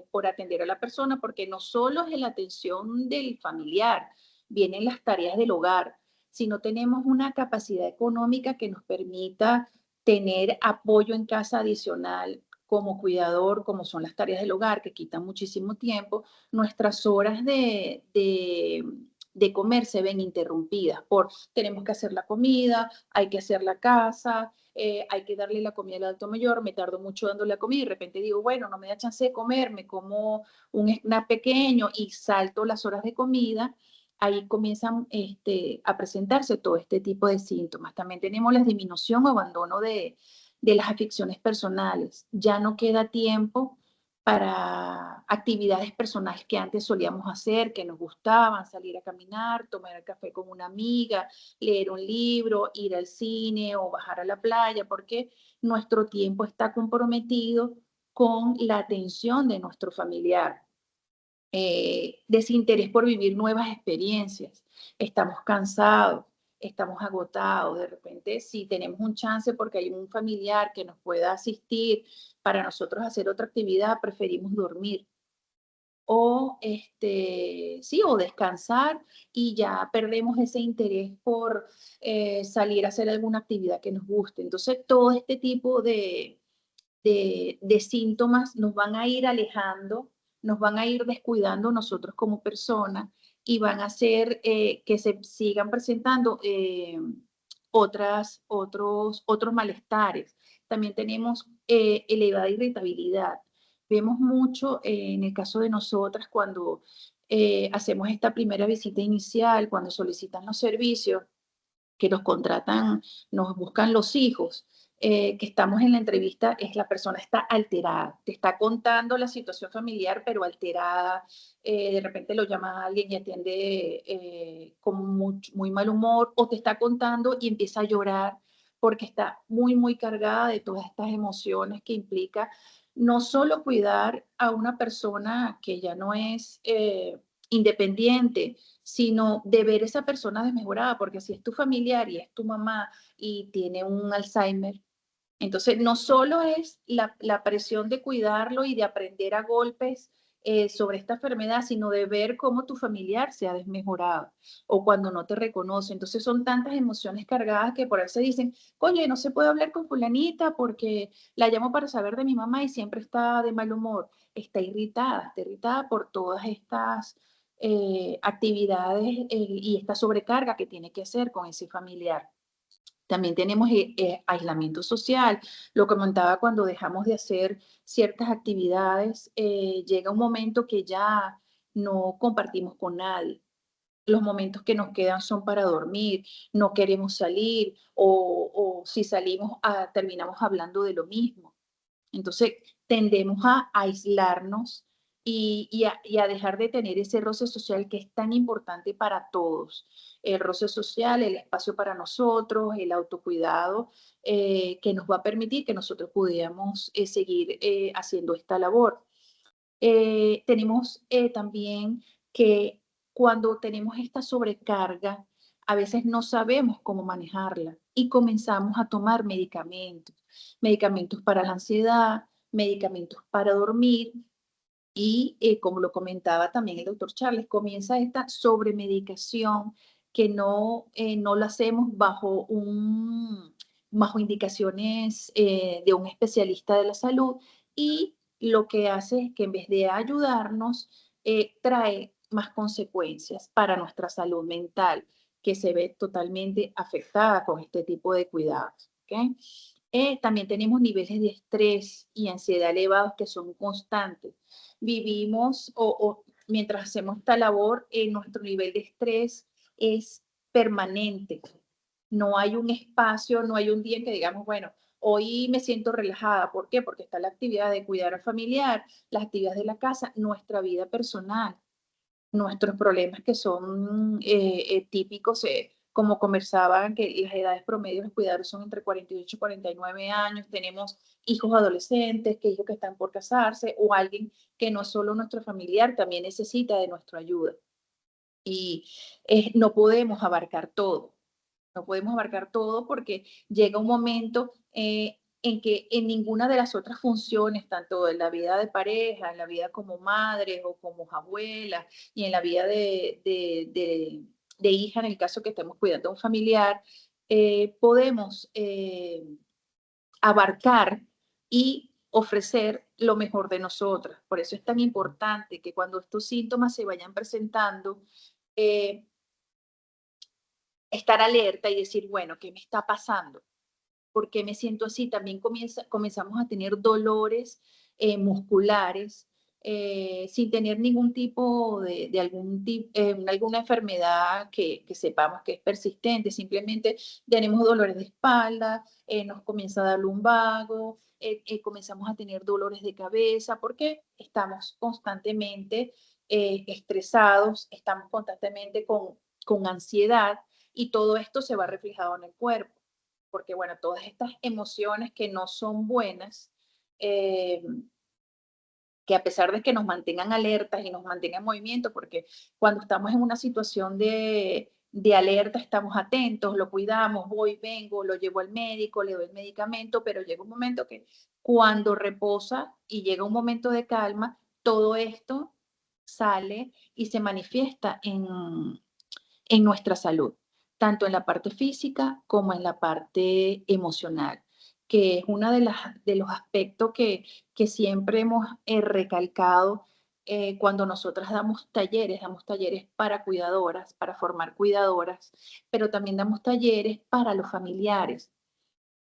por atender a la persona, porque no solo es la atención del familiar, vienen las tareas del hogar. Si no tenemos una capacidad económica que nos permita tener apoyo en casa adicional, como cuidador, como son las tareas del hogar, que quitan muchísimo tiempo, nuestras horas de comer se ven interrumpidas por tenemos que hacer la comida, hay que hacer la casa, hay que darle la comida al adulto mayor, me tardo mucho dándole la comida y de repente digo, bueno, no me da chance de comer, me como un snack pequeño y salto las horas de comida. Ahí comienzan a presentarse todo este tipo de síntomas. También tenemos la disminución o abandono de las aficiones personales. Ya no queda tiempo para actividades personales que antes solíamos hacer, que nos gustaban, salir a caminar, tomar el café con una amiga, leer un libro, ir al cine o bajar a la playa, porque nuestro tiempo está comprometido con la atención de nuestro familiar. Desinterés por vivir nuevas experiencias. Estamos cansados, estamos agotados. De repente, si tenemos un chance porque hay un familiar que nos pueda asistir para nosotros hacer otra actividad, preferimos dormir. O, sí, o descansar y ya perdemos ese interés por salir a hacer alguna actividad que nos guste. Entonces, todo este tipo de síntomas nos van a ir alejando, nos van a ir descuidando nosotros como personas y van a hacer que se sigan presentando otros malestares. También tenemos elevada irritabilidad. Vemos mucho en el caso de nosotras cuando hacemos esta primera visita inicial, cuando solicitan los servicios, que nos contratan, nos buscan los hijos, que estamos en la entrevista, es la persona está alterada, te está contando la situación familiar, pero alterada, de repente lo llama a alguien y atiende con muy mal humor, o te está contando y empieza a llorar porque está muy cargada de todas estas emociones que implica no solo cuidar a una persona que ya no es independiente, sino de ver esa persona desmejorada, porque si es tu familiar y es tu mamá y tiene un Alzheimer, entonces no solo es la presión de cuidarlo y de aprender a golpes sobre esta enfermedad, sino de ver cómo tu familiar se ha desmejorado o cuando no te reconoce. Entonces son tantas emociones cargadas que por eso dicen, oye, no se puede hablar con fulanita porque la llamo para saber de mi mamá y siempre está de mal humor. Está irritada por todas estas actividades y esta sobrecarga que tiene que hacer con ese familiar. También tenemos aislamiento social. Lo comentaba cuando dejamos de hacer ciertas actividades, llega un momento que ya no compartimos con nadie. Los momentos que nos quedan son para dormir, no queremos salir o si salimos terminamos hablando de lo mismo. Entonces tendemos a aislarnos y a dejar de tener ese roce social que es tan importante para todos. El roce social, el espacio para nosotros, el autocuidado que nos va a permitir que nosotros pudiéramos seguir haciendo esta labor. Tenemos también que cuando tenemos esta sobrecarga, a veces no sabemos cómo manejarla y comenzamos a tomar medicamentos, medicamentos para la ansiedad, medicamentos para dormir y como lo comentaba también el doctor Charles, comienza esta sobremedicación que no lo hacemos bajo indicaciones de un especialista de la salud y lo que hace es que en vez de ayudarnos, trae más consecuencias para nuestra salud mental, que se ve totalmente afectada con este tipo de cuidados. ¿Okay? También tenemos niveles de estrés y ansiedad elevados que son constantes. Vivimos mientras hacemos esta labor, nuestro nivel de estrés es permanente. No hay un espacio, no hay un día en que digamos, bueno, hoy me siento relajada. ¿Por qué? Porque está la actividad de cuidar al familiar, las actividades de la casa, nuestra vida personal, nuestros problemas que son típicos, como conversaban, que las edades promedio de los cuidadores son entre 48 y 49 años, tenemos hijos adolescentes, que hijos que están por casarse, o alguien que no es solo nuestro familiar, también necesita de nuestra ayuda. Y no podemos abarcar todo. No podemos abarcar todo porque llega un momento en que en ninguna de las otras funciones, tanto en la vida de pareja, en la vida como madre o como abuela y en la vida de hija, en el caso que estemos cuidando a un familiar, podemos abarcar y ofrecer lo mejor de nosotras. Por eso es tan importante que cuando estos síntomas se vayan presentando, estar alerta y decir, bueno, ¿qué me está pasando? ¿Por qué me siento así? También comenzamos a tener dolores musculares sin tener ningún tipo de alguna enfermedad que sepamos que es persistente. Simplemente tenemos dolores de espalda, nos comienza a dar lumbago, comenzamos a tener dolores de cabeza porque estamos constantemente estresados, estamos constantemente con ansiedad y todo esto se va reflejado en el cuerpo. Porque, bueno, todas estas emociones que no son buenas, que a pesar de que nos mantengan alertas y nos mantengan en movimiento, porque cuando estamos en una situación de alerta estamos atentos, lo cuidamos, voy, vengo, lo llevo al médico, le doy el medicamento, pero llega un momento que cuando reposa y llega un momento de calma, todo esto sale y se manifiesta en nuestra salud, tanto en la parte física como en la parte emocional, que es uno de los aspectos que siempre hemos recalcado cuando nosotras damos talleres para cuidadoras, para formar cuidadoras, pero también damos talleres para los familiares,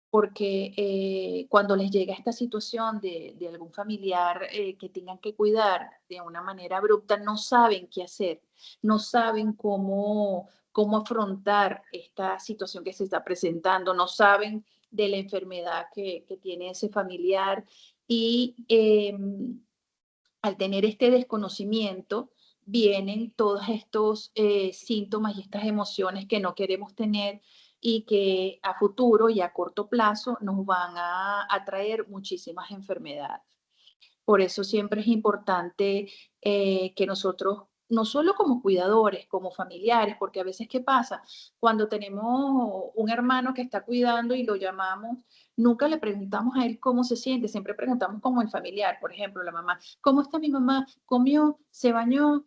porque cuando les llega esta situación de algún familiar que tengan que cuidar de una manera abrupta, no saben qué hacer, no saben cómo afrontar esta situación que se está presentando, no saben de la enfermedad que tiene ese familiar y al tener este desconocimiento vienen todos estos síntomas y estas emociones que no queremos tener y que a futuro y a corto plazo nos van a traer muchísimas enfermedades. Por eso siempre es importante que nosotros, no solo como cuidadores, como familiares, porque a veces, ¿qué pasa? Cuando tenemos un hermano que está cuidando y lo llamamos, nunca le preguntamos a él cómo se siente, siempre preguntamos como el familiar, por ejemplo, la mamá, ¿cómo está mi mamá? ¿Comió? ¿Se bañó?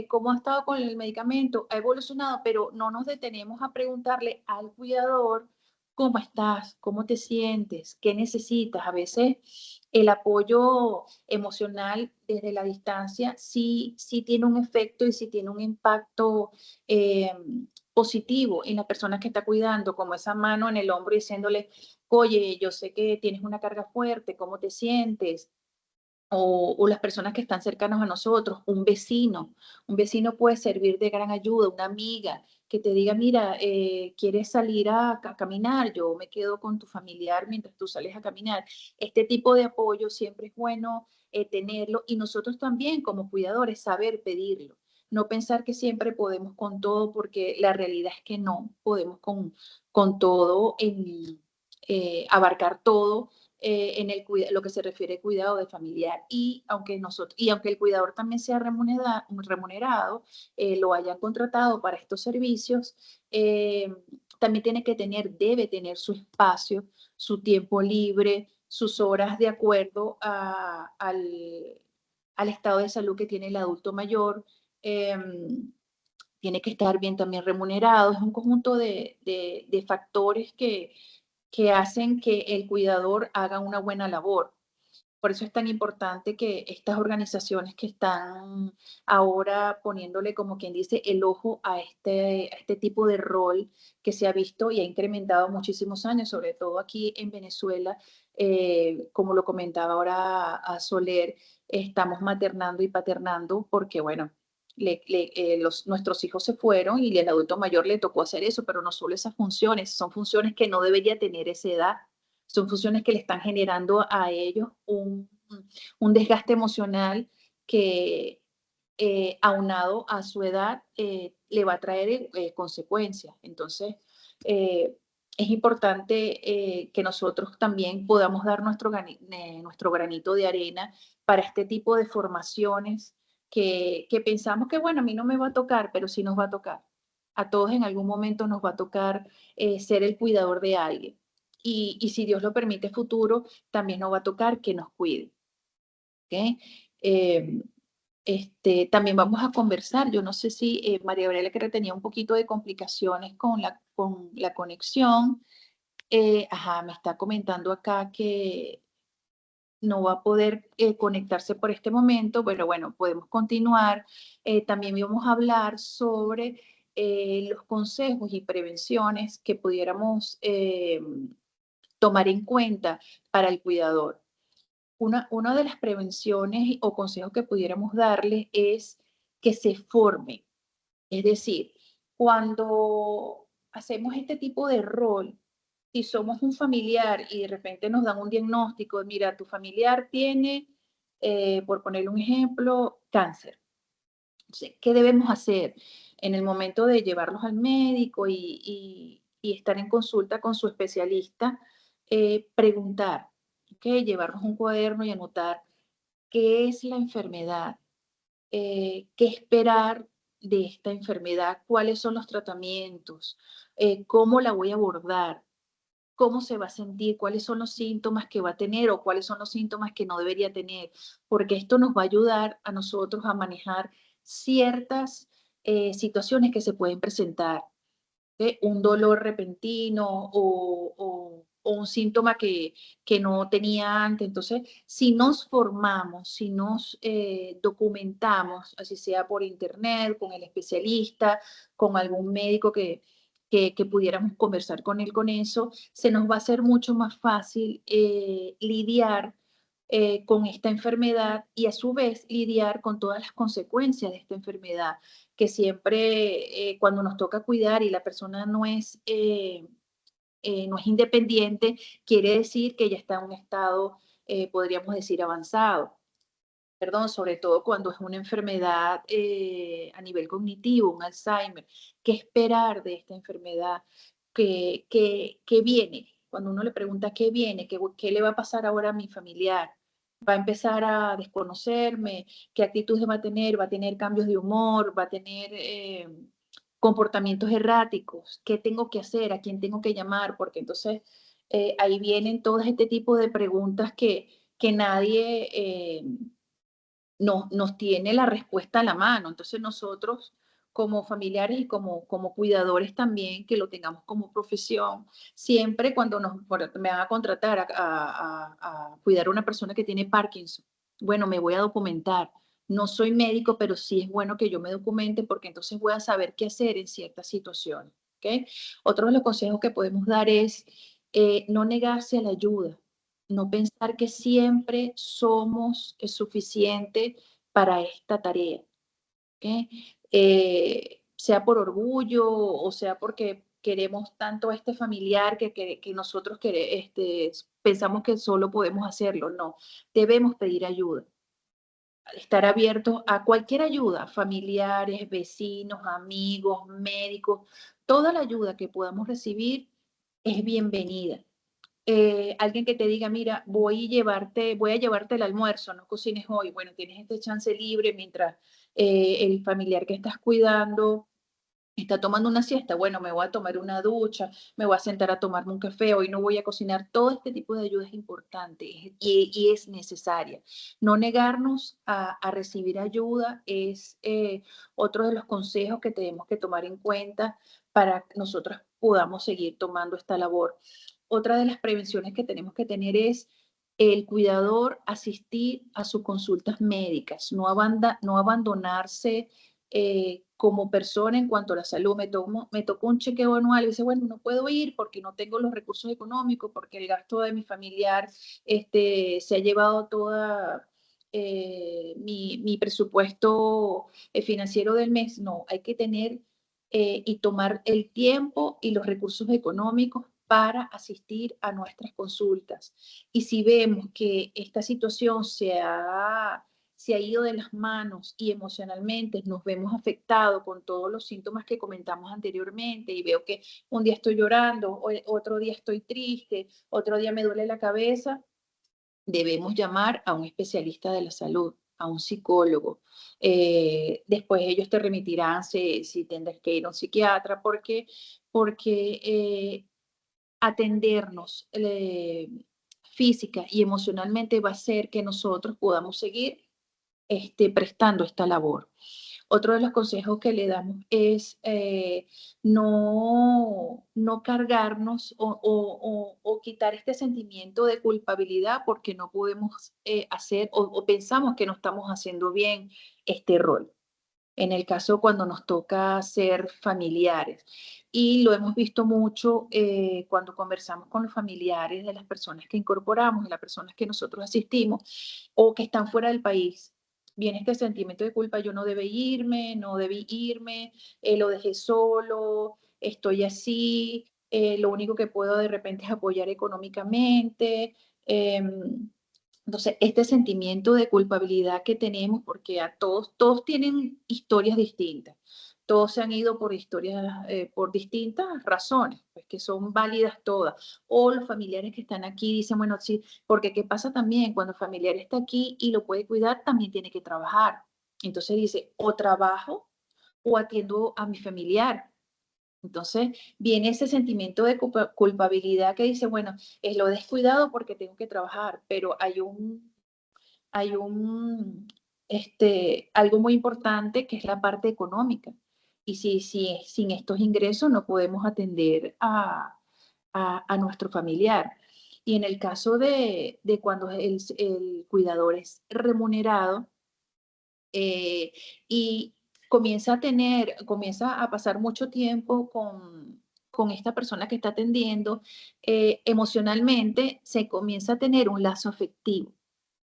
¿Cómo ha estado con el medicamento? ¿Ha evolucionado? Pero no nos detenemos a preguntarle al cuidador, ¿cómo estás? ¿Cómo te sientes? ¿Qué necesitas? A veces el apoyo emocional desde la distancia sí tiene un efecto y sí tiene un impacto positivo en la persona que está cuidando, como esa mano en el hombro diciéndole, oye, yo sé que tienes una carga fuerte, ¿cómo te sientes? O las personas que están cercanos a nosotros, un vecino puede servir de gran ayuda, una amiga que te diga, mira, ¿quieres salir a caminar? Yo me quedo con tu familiar mientras tú sales a caminar. Este tipo de apoyo siempre es bueno tenerlo y nosotros también como cuidadores saber pedirlo. No pensar que siempre podemos con todo porque la realidad es que no podemos con todo, abarcar todo en lo que se refiere al cuidado de familiar. Y aunque el cuidador también sea remunerado lo hayan contratado para estos servicios, también debe tener su espacio, su tiempo libre, sus horas de acuerdo al estado de salud que tiene el adulto mayor. Tiene que estar bien también remunerado. Es un conjunto de factores que hacen que el cuidador haga una buena labor. Por eso es tan importante que estas organizaciones que están ahora poniéndole, como quien dice, el ojo a este tipo de rol que se ha visto y ha incrementado muchísimos años, sobre todo aquí en Venezuela, como lo comentaba ahora a Soler, estamos maternando y paternando porque, bueno, nuestros hijos se fueron y el adulto mayor le tocó hacer eso, pero no solo esas funciones, son funciones que no debería tener esa edad, son funciones que le están generando a ellos un desgaste emocional que aunado a su edad le va a traer consecuencias. Entonces, es importante que nosotros también podamos dar nuestro granito de arena para este tipo de formaciones que pensamos que, bueno, a mí no me va a tocar, pero sí nos va a tocar. A todos en algún momento nos va a tocar ser el cuidador de alguien. Y si Dios lo permite futuro, también nos va a tocar que nos cuide. ¿Okay? También vamos a conversar. Yo no sé si María Gabriela, que tenía un poquito de complicaciones con la conexión, me está comentando acá que no va a poder conectarse por este momento, pero bueno, podemos continuar. También vamos a hablar sobre los consejos y prevenciones que pudiéramos tomar en cuenta para el cuidador. Una de las prevenciones o consejos que pudiéramos darle es que se forme. Es decir, cuando hacemos este tipo de rol, si somos un familiar y de repente nos dan un diagnóstico, mira, tu familiar tiene, por poner un ejemplo, cáncer. Entonces, ¿qué debemos hacer en el momento de llevarlos al médico y estar en consulta con su especialista? Preguntar, ¿okay? Llevarnos un cuaderno y anotar qué es la enfermedad, qué esperar de esta enfermedad, cuáles son los tratamientos, cómo la voy a abordar, cómo se va a sentir, cuáles son los síntomas que va a tener o cuáles son los síntomas que no debería tener, porque esto nos va a ayudar a nosotros a manejar ciertas situaciones que se pueden presentar. Un dolor repentino o un síntoma que no tenía antes. Entonces, si nos formamos, si nos documentamos, así sea por internet, con el especialista, con algún médico que pudiéramos conversar con él con eso, se nos va a hacer mucho más fácil lidiar con esta enfermedad y a su vez lidiar con todas las consecuencias de esta enfermedad, que siempre cuando nos toca cuidar y la persona no es independiente, quiere decir que ya está en un estado, podríamos decir, avanzado. Perdón, sobre todo cuando es una enfermedad a nivel cognitivo, un Alzheimer. ¿Qué esperar de esta enfermedad? ¿Qué viene? Cuando uno le pregunta qué viene, qué le va a pasar ahora a mi familiar, va a empezar a desconocerme, qué actitudes va a tener cambios de humor, va a tener comportamientos erráticos, qué tengo que hacer, a quién tengo que llamar, porque entonces ahí vienen todos este tipo de preguntas que nadie nos tiene la respuesta a la mano. Entonces nosotros como familiares y como cuidadores también, que lo tengamos como profesión, siempre cuando me van a contratar a cuidar a una persona que tiene Parkinson, bueno, me voy a documentar. No soy médico, pero sí es bueno que yo me documente porque entonces voy a saber qué hacer en ciertas situaciones. ¿Okay? Otro de los consejos que podemos dar es no negarse a la ayuda. No pensar que siempre somos suficientes para esta tarea, ¿okay? Sea por orgullo o sea porque queremos tanto a este familiar que nosotros pensamos que solo podemos hacerlo. No, debemos pedir ayuda, estar abiertos a cualquier ayuda, familiares, vecinos, amigos, médicos, toda la ayuda que podamos recibir es bienvenida. Alguien que te diga, mira, voy a llevarte el almuerzo, no cocines hoy. Bueno, tienes este chance libre mientras el familiar que estás cuidando está tomando una siesta. Bueno, me voy a tomar una ducha, me voy a sentar a tomarme un café, hoy no voy a cocinar. Todo este tipo de ayuda es importante y es necesaria. No negarnos a recibir ayuda es otro de los consejos que tenemos que tomar en cuenta para que nosotros podamos seguir tomando esta labor. Otra de las prevenciones que tenemos que tener es el cuidador asistir a sus consultas médicas, no abandonarse como persona en cuanto a la salud. Me tocó un chequeo anual y dice, bueno, no puedo ir porque no tengo los recursos económicos, porque el gasto de mi familiar se ha llevado toda mi presupuesto financiero del mes. No, hay que tener y tomar el tiempo y los recursos económicos para asistir a nuestras consultas. Y si vemos que esta situación se ha ido de las manos y emocionalmente nos vemos afectados con todos los síntomas que comentamos anteriormente y veo que un día estoy llorando, otro día estoy triste, otro día me duele la cabeza, debemos llamar a un especialista de la salud, a un psicólogo. Después ellos te remitirán si tendrás que ir a un psiquiatra, porque atendernos física y emocionalmente va a hacer que nosotros podamos seguir prestando esta labor. Otro de los consejos que le damos es no cargarnos o quitar este sentimiento de culpabilidad porque no podemos hacer o pensamos que no estamos haciendo bien este rol. En el caso cuando nos toca ser familiares. Y lo hemos visto mucho cuando conversamos con los familiares de las personas que incorporamos, de las personas que nosotros asistimos o que están fuera del país. Viene este sentimiento de culpa, yo no debí irme, lo dejé solo, estoy así, lo único que puedo de repente es apoyar económicamente. Entonces, este sentimiento de culpabilidad que tenemos, porque a todos tienen historias distintas, todos se han ido por historias, por distintas razones, pues que son válidas todas. O los familiares que están aquí dicen, bueno, sí, porque ¿qué pasa también? Cuando el familiar está aquí y lo puede cuidar, también tiene que trabajar. Entonces dice, o trabajo o atiendo a mi familiar. Entonces viene ese sentimiento de culpabilidad que dice, bueno, es lo descuidado porque tengo que trabajar, pero algo muy importante que es la parte económica. Y si sin estos ingresos no podemos atender a nuestro familiar. Y en el caso de cuando el cuidador es remunerado, y comienza a pasar mucho tiempo con esta persona que está atendiendo, emocionalmente se comienza a tener un lazo afectivo.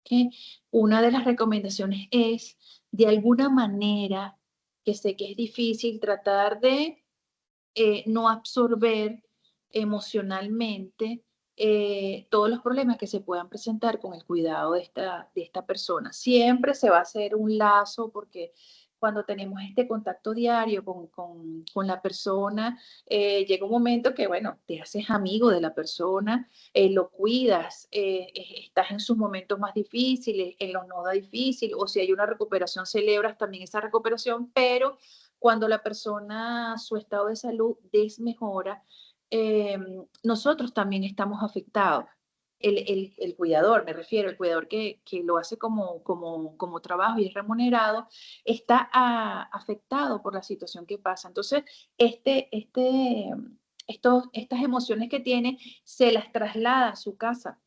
¿Okay? Una de las recomendaciones es, de alguna manera, que sé que es difícil, tratar de no absorber emocionalmente todos los problemas que se puedan presentar con el cuidado de esta persona. Siempre se va a hacer un lazo porque cuando tenemos este contacto diario con la persona, llega un momento que, bueno, te haces amigo de la persona, lo cuidas, estás en sus momentos más difíciles, en los no difíciles, o si hay una recuperación, celebras también esa recuperación, pero cuando la persona, su estado de salud desmejora, nosotros también estamos afectados. El cuidador, me refiero, el cuidador que lo hace como trabajo y es remunerado, está afectado por la situación que pasa. Entonces, estas emociones que tiene, se las traslada a su casa.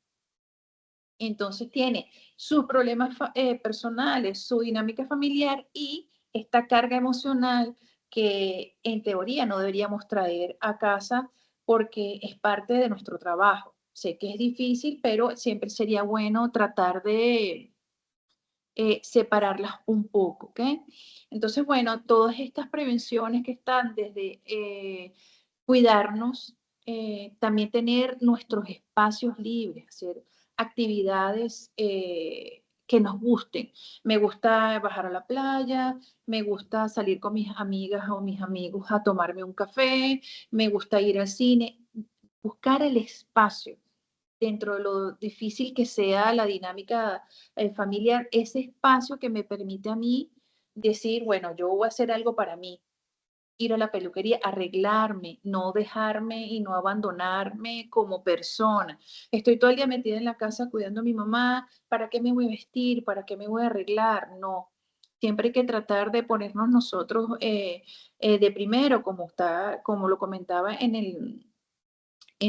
Entonces tiene sus problemas personales, su dinámica familiar y esta carga emocional que en teoría no deberíamos traer a casa porque es parte de nuestro trabajo. Sé que es difícil, pero siempre sería bueno tratar de separarlas un poco, ¿ok? Entonces, bueno, todas estas prevenciones que están desde cuidarnos, también tener nuestros espacios libres, hacer actividades que nos gusten. Me gusta bajar a la playa, me gusta salir con mis amigas o mis amigos a tomarme un café, me gusta ir al cine, buscar el espacio dentro de lo difícil que sea la dinámica familiar, ese espacio que me permite a mí decir, bueno, yo voy a hacer algo para mí, ir a la peluquería, arreglarme, no dejarme y no abandonarme como persona. Estoy todo el día metida en la casa cuidando a mi mamá, ¿para qué me voy a vestir? ¿Para qué me voy a arreglar? No. Siempre hay que tratar de ponernos nosotros de primero, como lo comentaba en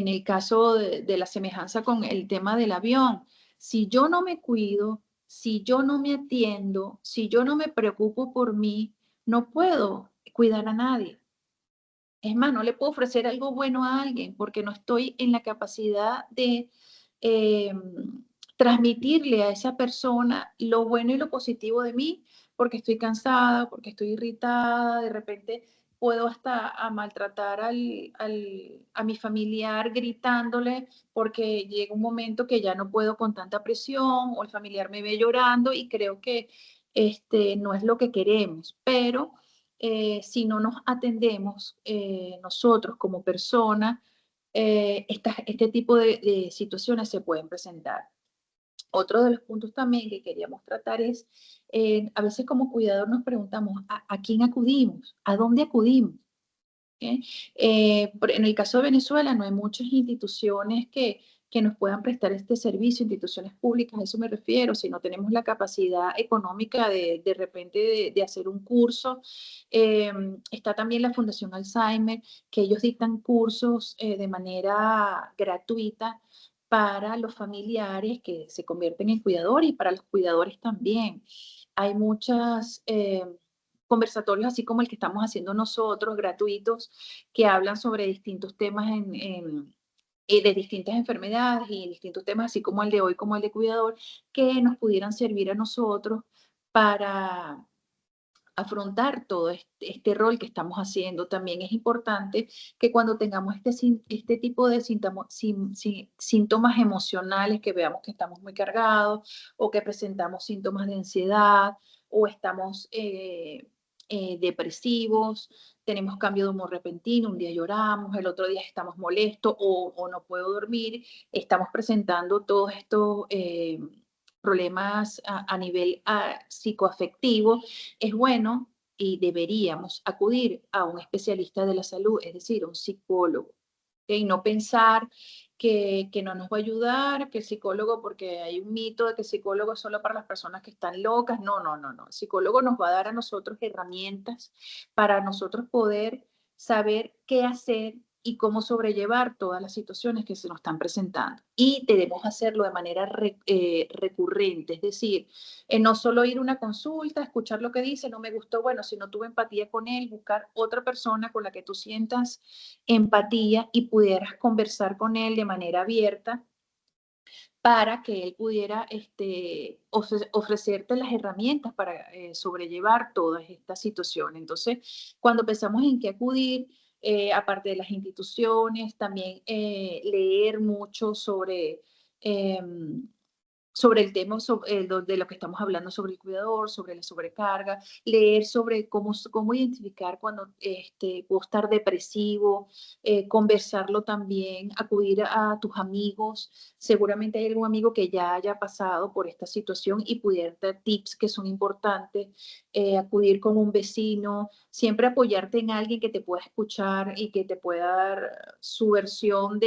el caso de la semejanza con el tema del avión. Si yo no me cuido, si yo no me atiendo, si yo no me preocupo por mí, no puedo cuidar a nadie. Es más, no le puedo ofrecer algo bueno a alguien porque no estoy en la capacidad de eh, transmitirle a esa persona lo bueno y lo positivo de mí, porque estoy cansada, porque estoy irritada, de repente puedo hasta a maltratar a mi familiar gritándole porque llega un momento que ya no puedo con tanta presión o el familiar me ve llorando y creo que no es lo que queremos, pero si no nos atendemos nosotros como personas, este tipo de situaciones se pueden presentar. Otro de los puntos también que queríamos tratar es, a veces como cuidador nos preguntamos, ¿a quién acudimos? ¿A dónde acudimos? En el caso de Venezuela no hay muchas instituciones que que nos puedan prestar este servicio, instituciones públicas, a eso me refiero, si no tenemos la capacidad económica de repente de hacer un curso. Está también la Fundación Alzheimer, que ellos dictan cursos de manera gratuita para los familiares que se convierten en cuidadores y para los cuidadores también. Hay muchas conversatorios, así como el que estamos haciendo nosotros, gratuitos, que hablan sobre distintos temas de distintas enfermedades y distintos temas, así como el de hoy, como el de cuidador, que nos pudieran servir a nosotros para afrontar todo este rol que estamos haciendo. También es importante que cuando tengamos este tipo de síntomas emocionales, que veamos que estamos muy cargados o que presentamos síntomas de ansiedad o estamos depresivos, tenemos cambio de humor repentino, un día lloramos, el otro día estamos molestos o no puedo dormir, estamos presentando todos estos problemas a nivel psicoafectivo, es bueno y deberíamos acudir a un especialista de la salud, es decir, un psicólogo. Y no pensar que no nos va a ayudar, que el psicólogo, porque hay un mito de que el psicólogo es solo para las personas que están locas. No. El psicólogo nos va a dar a nosotros herramientas para nosotros poder saber qué hacer y cómo sobrellevar todas las situaciones que se nos están presentando. Y debemos hacerlo de manera recurrente, es decir, no solo ir a una consulta, escuchar lo que dice, no me gustó, bueno, si no tuve empatía con él, buscar otra persona con la que tú sientas empatía y pudieras conversar con él de manera abierta para que él pudiera ofrecerte las herramientas para sobrellevar todas estas situaciones. Entonces, cuando pensamos en qué acudir, aparte de las instituciones, también leer mucho sobre el tema de lo que estamos hablando sobre el cuidador, sobre la sobrecarga, leer sobre cómo identificar cuando puedo estar depresivo, conversarlo también, acudir a tus amigos. Seguramente hay algún amigo que ya haya pasado por esta situación y pudiera dar tips que son importantes, acudir con un vecino, siempre apoyarte en alguien que te pueda escuchar y que te pueda dar su versión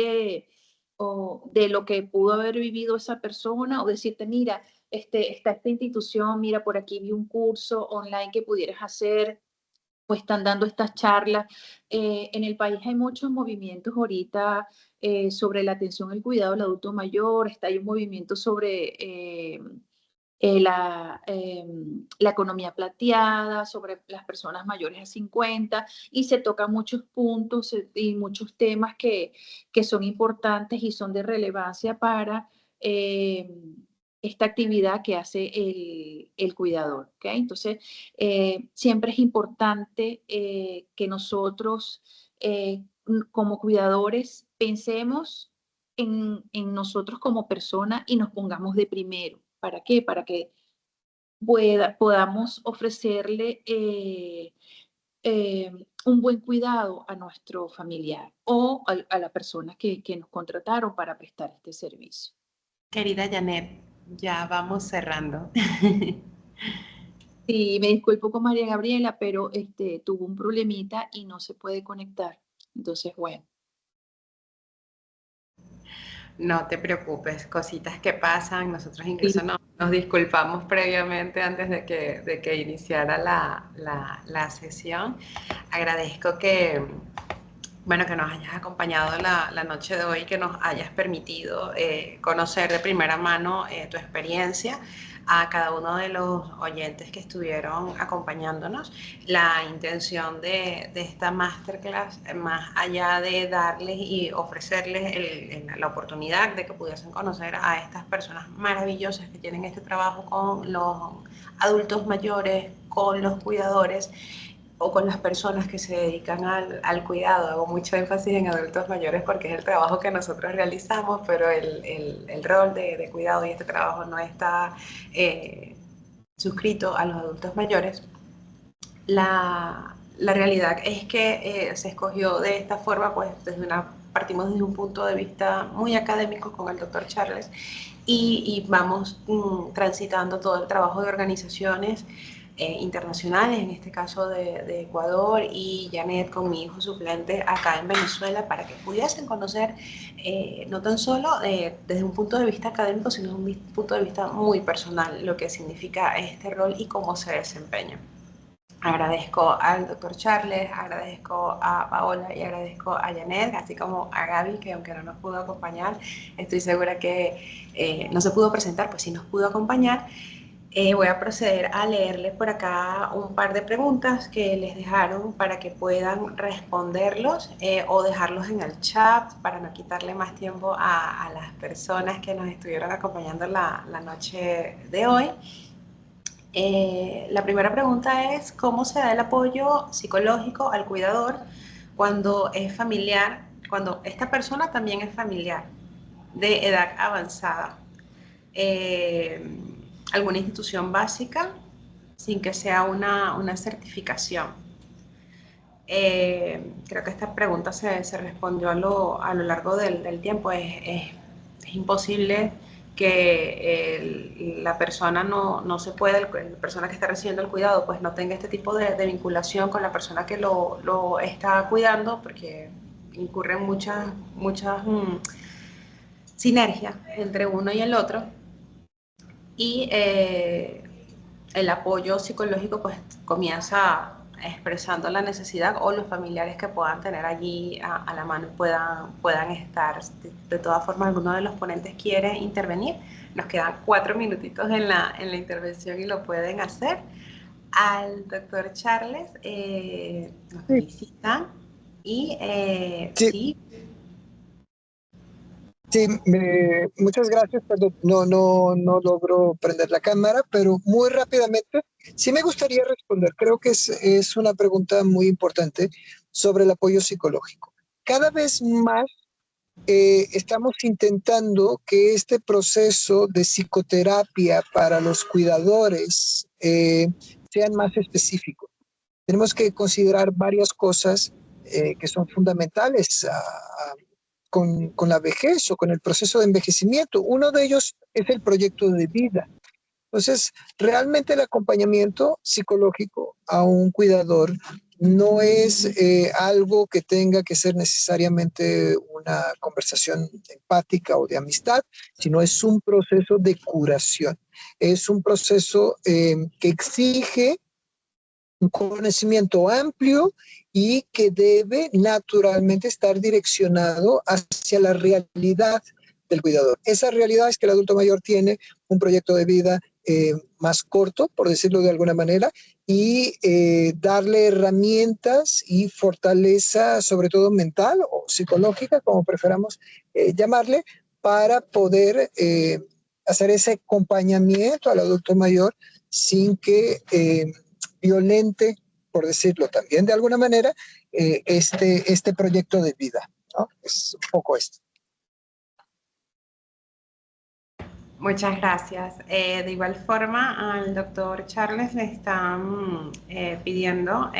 o de lo que pudo haber vivido esa persona, o decirte, mira, está esta institución, mira, por aquí vi un curso online que pudieras hacer, o están dando estas charlas. En el país hay muchos movimientos ahorita sobre la atención al cuidado del adulto mayor, hay un movimiento sobre la economía plateada, sobre las personas mayores a 50, y se tocan muchos puntos y muchos temas que son importantes y son de relevancia para esta actividad que hace el cuidador. ¿Okay? Entonces, siempre es importante que nosotros como cuidadores pensemos en nosotros como persona y nos pongamos de primero. ¿Para qué? Para que podamos ofrecerle un buen cuidado a nuestro familiar o a la persona que nos contrataron para prestar este servicio. Querida Janet, ya vamos cerrando. Sí, me disculpo con María Gabriela, pero tuvo un problemita y no se puede conectar. Entonces, bueno. No te preocupes, cositas que pasan. Nosotros incluso nos disculpamos previamente antes de que iniciara la sesión. Agradezco que nos hayas acompañado la noche de hoy, que nos hayas permitido conocer de primera mano tu experiencia. A cada uno de los oyentes que estuvieron acompañándonos. La intención de esta masterclass, más allá de darles y ofrecerles la oportunidad de que pudiesen conocer a estas personas maravillosas que tienen este trabajo con los adultos mayores, con los cuidadores, o con las personas que se dedican al cuidado. Hago mucho énfasis en adultos mayores porque es el trabajo que nosotros realizamos, pero el rol de cuidado y este trabajo no está suscrito a los adultos mayores. La realidad es que se escogió de esta forma, pues partimos desde un punto de vista muy académico con el doctor Charles y vamos transitando todo el trabajo de organizaciones internacionales, en este caso de Ecuador, y Janet con mi hijo suplente acá en Venezuela, para que pudiesen conocer no tan solo desde un punto de vista académico, sino desde un punto de vista muy personal lo que significa este rol y cómo se desempeña. Agradezco al doctor Charles, agradezco a Paola y agradezco a Janet, así como a Gaby, que aunque no nos pudo acompañar, estoy segura que no se pudo presentar, pues sí nos pudo acompañar. Voy a proceder a leerles por acá un par de preguntas que les dejaron para que puedan responderlos o dejarlos en el chat para no quitarle más tiempo a las personas que nos estuvieron acompañando la noche de hoy. La primera pregunta es, ¿cómo se da el apoyo psicológico al cuidador cuando es familiar, cuando esta persona también es familiar, de edad avanzada? ¿Alguna institución básica sin que sea una certificación? Creo que esta pregunta se respondió a lo largo del tiempo. Es imposible que la persona no se pueda, la persona que está recibiendo el cuidado, pues no tenga este tipo de vinculación con la persona que lo está cuidando, porque incurren muchas sinergias entre uno y el otro. Y el apoyo psicológico pues comienza expresando la necesidad o los familiares que puedan tener allí a la mano puedan estar. De todas formas, alguno de los ponentes quiere intervenir. Nos quedan 4 minutitos en la intervención y lo pueden hacer. Al doctor Charles nos Sí. felicitan y Sí. sí. Sí, muchas gracias. Perdón, no logro prender la cámara, pero muy rápidamente, sí me gustaría responder. Creo que es una pregunta muy importante sobre el apoyo psicológico. Cada vez más estamos intentando que este proceso de psicoterapia para los cuidadores sean más específicos. Tenemos que considerar varias cosas que son fundamentales con la vejez o con el proceso de envejecimiento. Uno de ellos es el proyecto de vida. Entonces, realmente el acompañamiento psicológico a un cuidador no es algo que tenga que ser necesariamente una conversación empática o de amistad, sino es un proceso de curación. Es un proceso que exige un conocimiento amplio y que debe naturalmente estar direccionado hacia la realidad del cuidador. Esa realidad es que el adulto mayor tiene un proyecto de vida más corto, por decirlo de alguna manera, y darle herramientas y fortaleza, sobre todo mental o psicológica, como preferamos llamarle, para poder hacer ese acompañamiento al adulto mayor sin que violente, por decirlo también de alguna manera, este proyecto de vida, ¿no? Es un poco esto. Muchas gracias. De igual forma, al doctor Charles le están pidiendo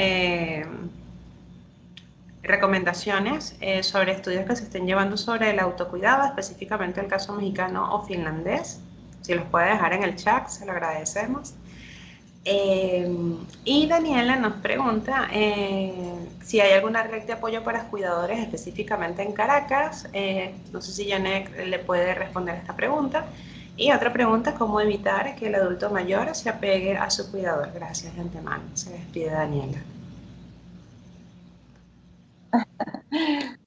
recomendaciones sobre estudios que se estén llevando sobre el autocuidado, específicamente el caso mexicano o finlandés. Si los puede dejar en el chat, se lo agradecemos. Y Daniela nos pregunta si hay alguna red de apoyo para cuidadores específicamente en Caracas. No sé si Janet le puede responder esta pregunta. Y otra pregunta, ¿cómo evitar que el adulto mayor se apegue a su cuidador? Gracias de antemano. Se despide Daniela.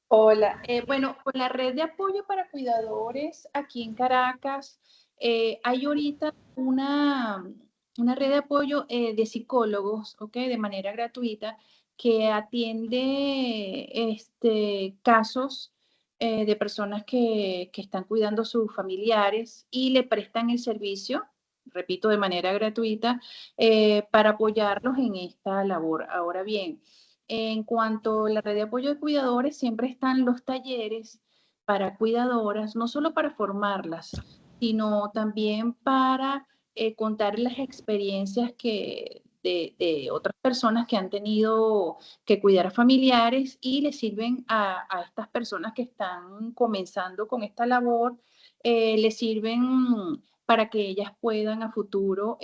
Hola, bueno, con la red de apoyo para cuidadores aquí en Caracas, hay ahorita una red de apoyo de psicólogos, ¿ok? De manera gratuita, que atiende casos de personas que están cuidando a sus familiares y le prestan el servicio, repito, de manera gratuita, para apoyarlos en esta labor. Ahora bien, en cuanto a la red de apoyo de cuidadores, siempre están los talleres para cuidadoras, no solo para formarlas, sino también para contar las experiencias de otras personas que han tenido que cuidar a familiares y les sirven a estas personas que están comenzando con esta labor, les sirven para que ellas puedan a futuro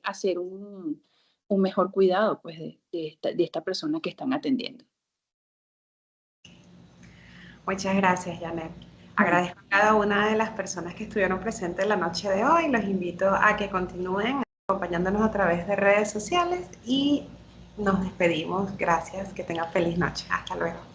hacer un mejor cuidado pues, de esta persona que están atendiendo. Muchas gracias, Janet. Agradezco a cada una de las personas que estuvieron presentes la noche de hoy. Los invito a que continúen acompañándonos a través de redes sociales y nos despedimos. Gracias, que tengan feliz noche. Hasta luego.